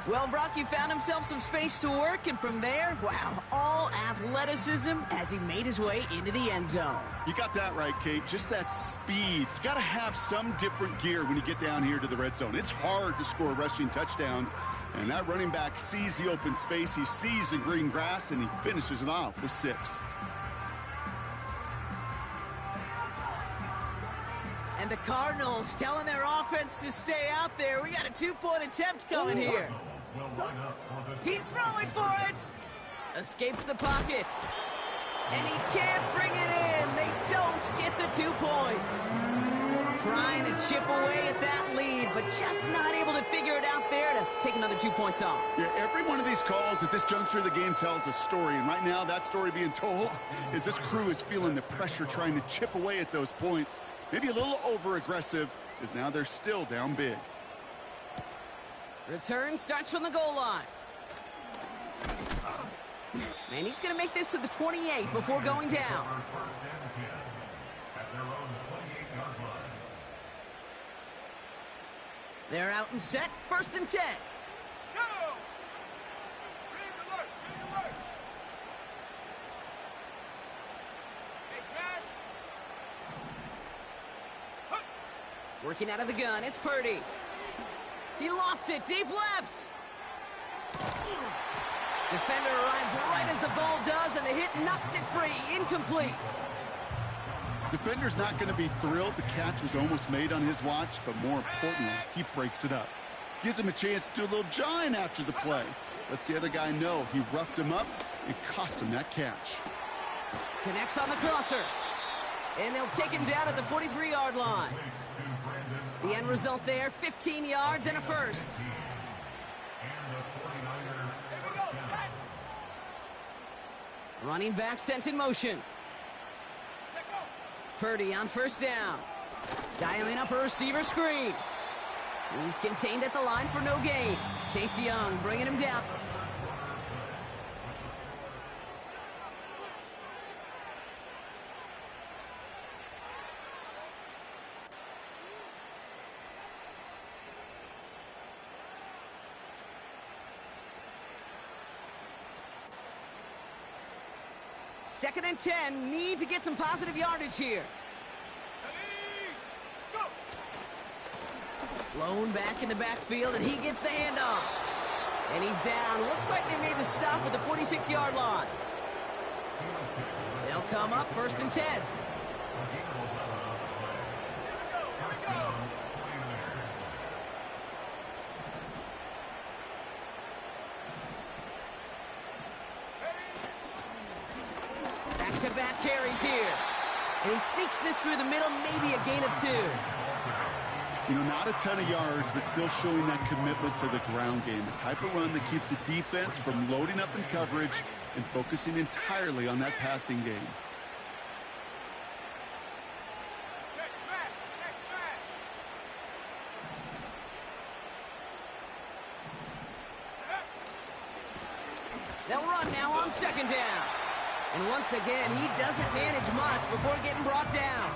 Well, Brock, he found himself some space to work, and from there, wow, all athleticism as he made his way into the end zone. You got that right, Kate. Just that speed. You got to have some different gear when you get down here to the red zone. It's hard to score rushing touchdowns, and that running back sees the open space, he sees the green grass, and he finishes it off with 6. And the Cardinals telling their offense to stay out there. We got a 2-point attempt coming here. He's throwing for it. Escapes the pocket. And he can't bring it in. They don't get the 2 points. Trying to chip away at that lead, but just not able to figure it out there to take another 2 points off. Yeah, every one of these calls at this juncture of the game tells a story, and right now that story being told is this crew is feeling the pressure trying to chip away at those points. Maybe a little over-aggressive, as now they're still down big. Return starts from the goal line. And he's going to make this to the 28 before going down. They're out and set. 1st and 10. Working out of the gun, it's Purdy. He lofts it deep left. Defender arrives right as the ball does, and the hit knocks it free. Incomplete. Defender's not going to be thrilled. The catch was almost made on his watch, but more importantly, he breaks it up. Gives him a chance to do a little jawing after the play. Lets the other guy know he roughed him up and cost him that catch. Connects on the crosser. And they'll take him down at the 43-yard line. The end result there, 15 yards and a first. Running back sent in motion. Purdy on 1st down. Dialing up a receiver screen. He's contained at the line for no gain. Chase Young bringing him down. Second and 10, need to get some positive yardage here. Blown back in the backfield, and he gets the handoff. And he's down. Looks like they made the stop at the 46-yard line. They'll come up 1st and 10. Back-to-back carries here. And he sneaks this through the middle, maybe a gain of 2. You know, not a ton of yards, but still showing that commitment to the ground game. The type of run that keeps the defense from loading up in coverage and focusing entirely on that passing game. They'll run now on 2nd down. And once again, he doesn't manage much before getting brought down.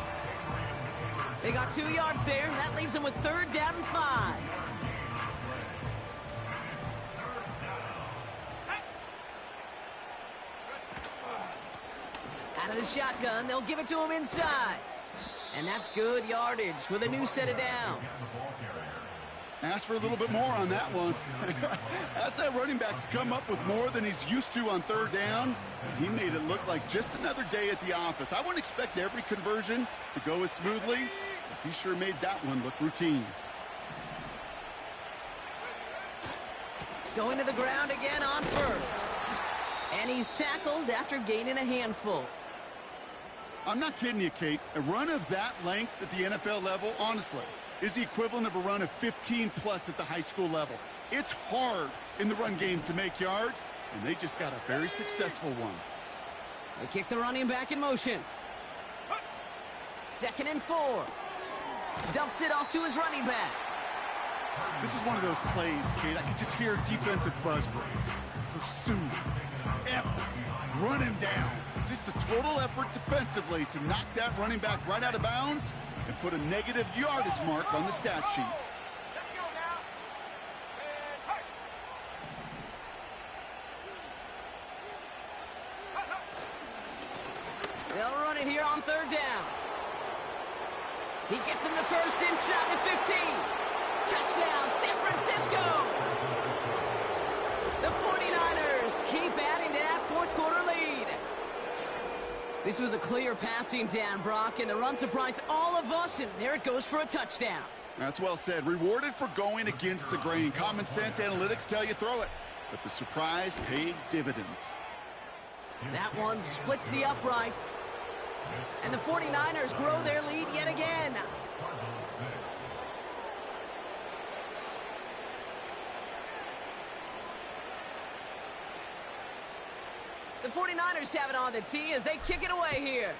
They got 2 yards there, and that leaves them with 3rd down and 5. of the shotgun, they'll give it to him inside. And that's good yardage with a new set of downs. Ask for a little bit more on that one. Ask that running back to come up with more than he's used to on third down. He made it look like just another day at the office. I wouldn't expect every conversion to go as smoothly, but he sure made that one look routine. Going to the ground again on first. And he's tackled after gaining a handful. I'm not kidding you, Kate. A run of that length at the NFL level, honestly, is the equivalent of a run of 15-plus at the high school level. It's hard in the run game to make yards, and they just got a very successful one. They kick the running back in motion. 2nd and 4. Dumps it off to his running back. This is one of those plays, Kate. I could just hear defensive buzzwords. Pursue, effort, run him down. Just a total effort defensively to knock that running back right out of bounds and put a negative yardage mark on the stat sheet. They'll run it here on 3rd down. He gets him the first inside the 15. Touchdown, San Francisco! The 49ers keep adding to that 4th quarter lead. This was a clear passing down, Brock, and the run surprised all of us, and there it goes for a touchdown. That's well said. Rewarded for going against the grain. Common sense analytics tell you throw it, but the surprise paid dividends. That one splits the uprights, and the 49ers grow their lead yet again. The 49ers have it on the tee as they kick it away here.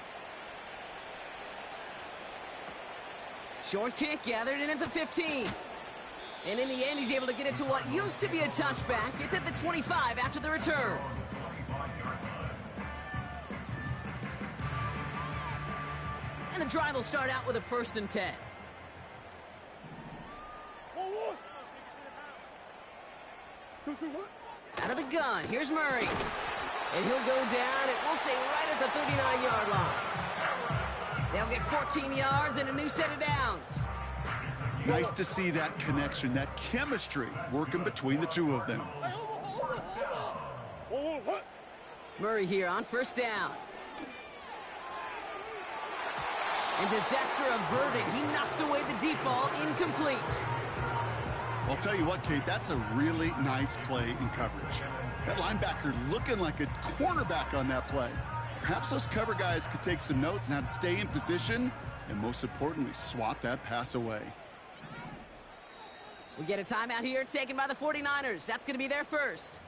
Short kick gathered in at the 15. And in the end, he's able to get it to what used to be a touchback. It's at the 25 after the return. And the drive will start out with a 1st and 10. Out of the gun, here's Murray. And he'll go down, and we'll say right at the 39-yard line. They'll get 14 yards and a new set of downs. Nice to see that connection, that chemistry working between the two of them. Murray here on 1st down. And disaster averted. He knocks away the deep ball, incomplete. I'll tell you what, Kate, that's a really nice play in coverage. That linebacker looking like a cornerback on that play. Perhaps those cover guys could take some notes on how to stay in position and, most importantly, swat that pass away. We get a timeout here taken by the 49ers. That's going to be their first.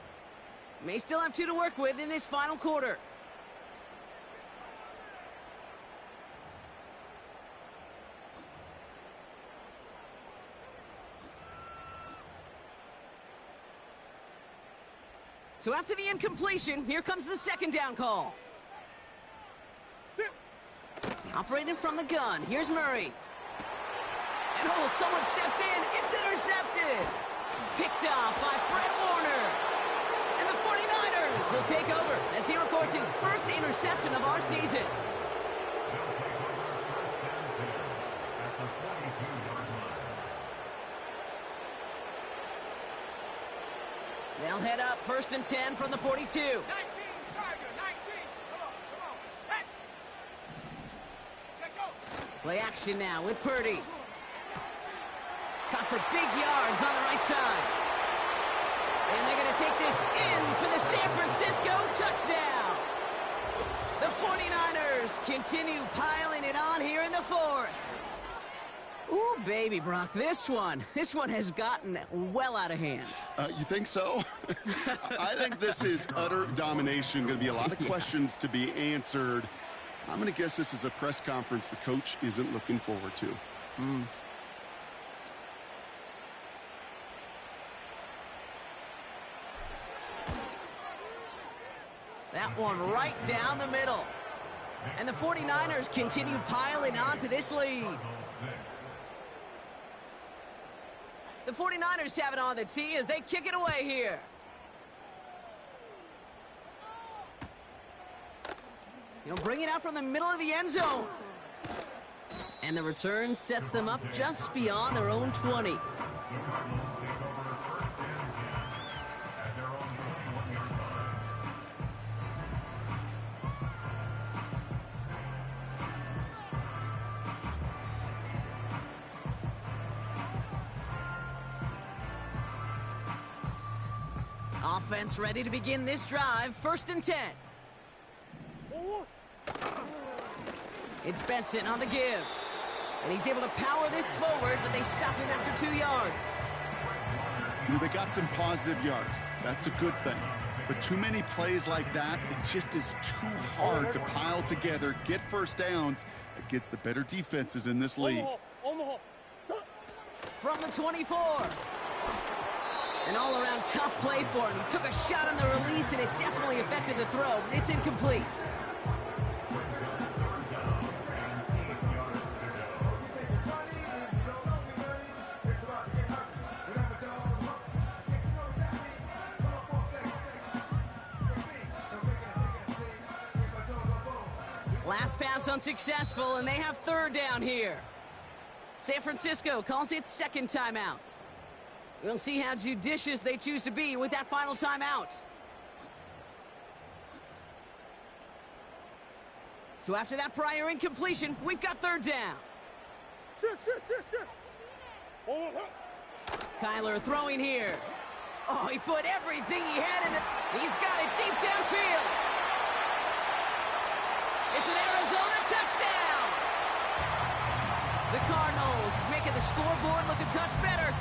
May still have 2 to work with in this final quarter. So after the incompletion, here comes the 2nd down call. Operating from the gun, here's Murray. And oh, someone stepped in. It's intercepted. Picked off by Fred Warner. And the 49ers will take over as he records his first interception of our season. They'll head up 1st and 10 from the 42. 19, Tiger, 19. Come on, set. Check go. Play action now with Purdy. Caught for big yards on the right side. And they're going to take this in for the San Francisco touchdown. The 49ers continue piling it on here in the 4th. Ooh, baby, Brock, this one has gotten well out of hand. You think so? I think this is utter domination. Going to be a lot of questions to be answered. I'm going to guess this is a press conference the coach isn't looking forward to. That one right down the middle. And the 49ers continue piling on to this lead. The 49ers have it on the tee as they kick it away here. He'll bring it out from the middle of the end zone. And the return sets them up just beyond their own 20. The Cardinals take over first and 10 at their own 21-yard line. Offense ready to begin this drive. First and 10. It's Benson on the give. And he's able to power this forward, but they stop him after 2 yards. You know, they got some positive yards. That's a good thing. But too many plays like that, it just is too hard to pile together, get first downs against the better defenses in this league. From the 24. An all-around tough play for him. He took a shot on the release, and it definitely affected the throw. It's incomplete. Last pass unsuccessful, and they have third down here. San Francisco calls it second timeout. We'll see how judicious they choose to be with that final timeout. So after that prior incompletion, we've got third down. Kyler throwing here. Oh, he put everything he had in it. He's got it deep downfield. It's an Arizona touchdown. The Cardinals making the scoreboard look a touch better.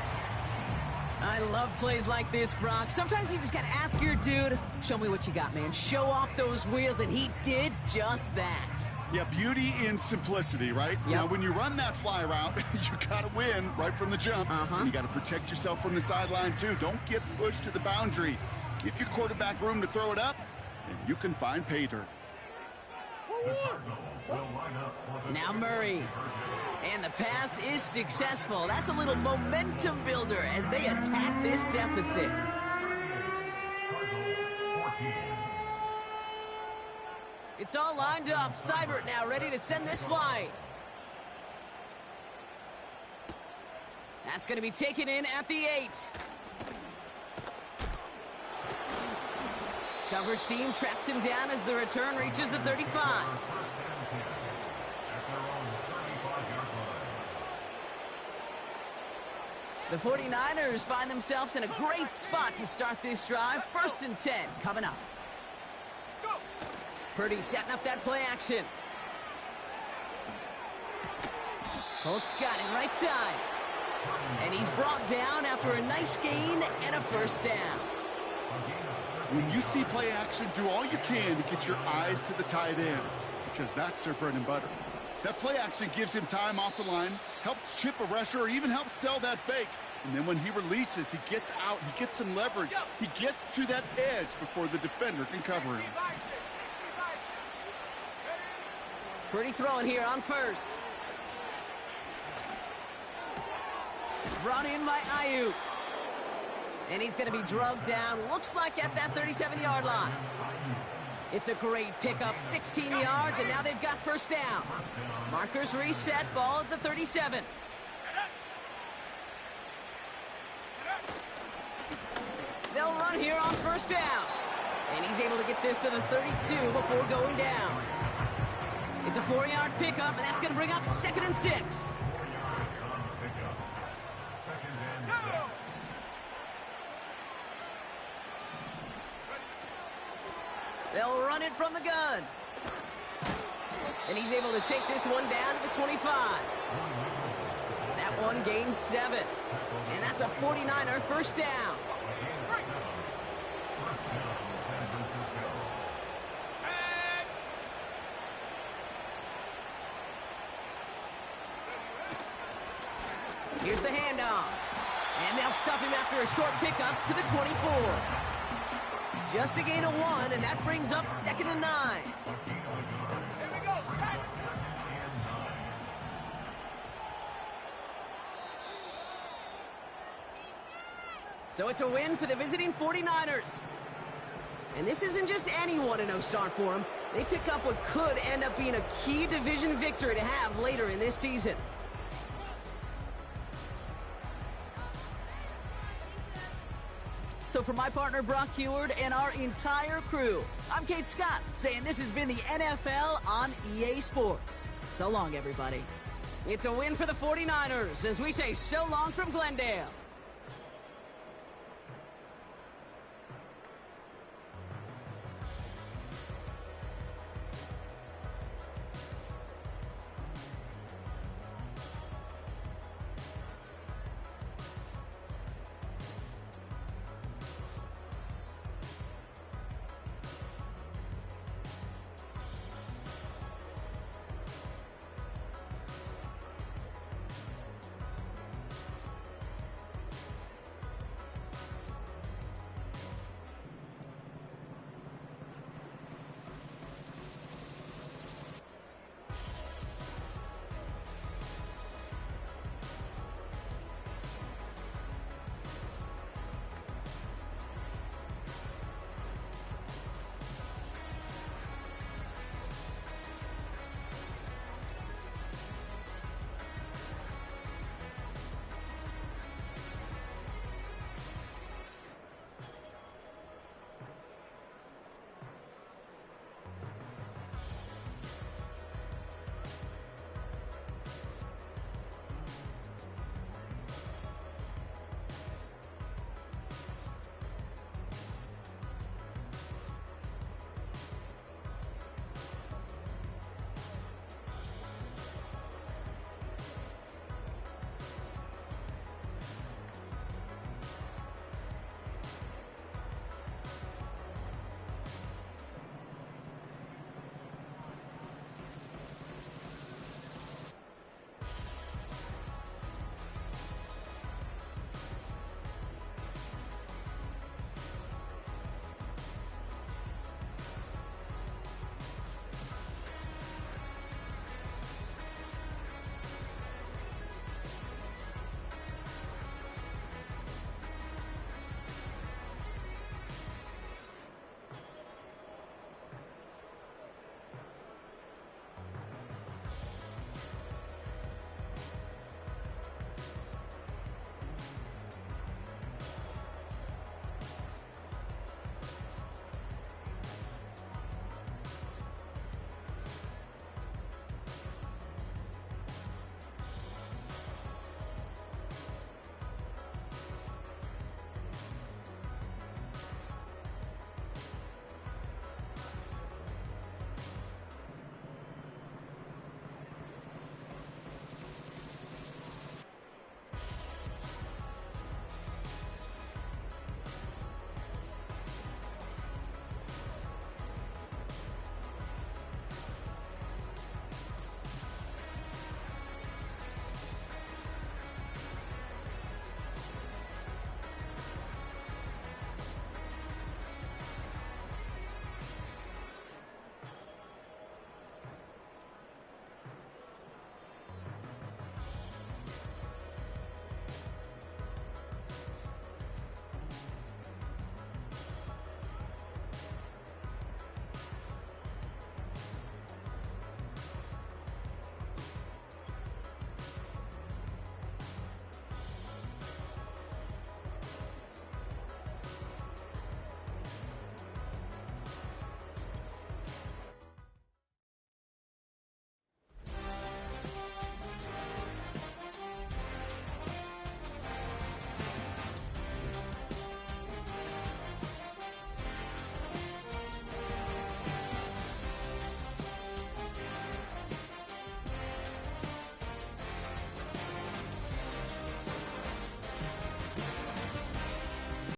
I love plays like this, Brock. Sometimes you just gotta ask your dude, show me what you got, man. Show off those wheels, and he did just that. Yeah, beauty in simplicity, right? Yep. Now, when you run that fly route, you got to win right from the jump. And you got to protect yourself from the sideline, too. Don't get pushed to the boundary. Give your quarterback room to throw it up, and you can find pay dirt. Now Murray. And the pass is successful. That's a little momentum builder as they attack this deficit. It's all lined up. Seibert now ready to send this flying. That's going to be taken in at the 8. Coverage team tracks him down as the return reaches the 35. The 49ers find themselves in a great spot to start this drive. First and 10 coming up. Purdy setting up that play action. Holtz got him right side. And he's brought down after a nice gain and a first down. When you see play action, do all you can to get your eyes to the tight end, because that's their bread and butter. That play action gives him time off the line, helps chip a rusher, or even helps sell that fake. And then when he releases, he gets out, he gets some leverage. He gets to that edge before the defender can cover him. Purdy throwing here on first. Brought in by Ayuk. And he's going to be drugged down, looks like at that 37-yard line. It's a great pickup, 16 yards, and now they've got first down. Markers reset, ball at the 37. They'll run here on first down. And he's able to get this to the 32 before going down. It's a 4-yard pickup, and that's going to bring up 2nd and 6. They'll run it from the gun. And he's able to take this one down to the 25. That one gains 7. And that's a 49er first down. Here's the handoff. And they'll stop him after a short pickup to the 24. Just a gain of 1, and that brings up 2nd and 9. So it's a win for the visiting 49ers. And this isn't just any 1-0 start for them. they pick up what could end up being a key division victory to have later in this season. So for my partner Brock Heward and our entire crew, I'm Kate Scott, saying this has been the NFL on EA Sports. So long, everybody. It's a win for the 49ers as we say so long from Glendale.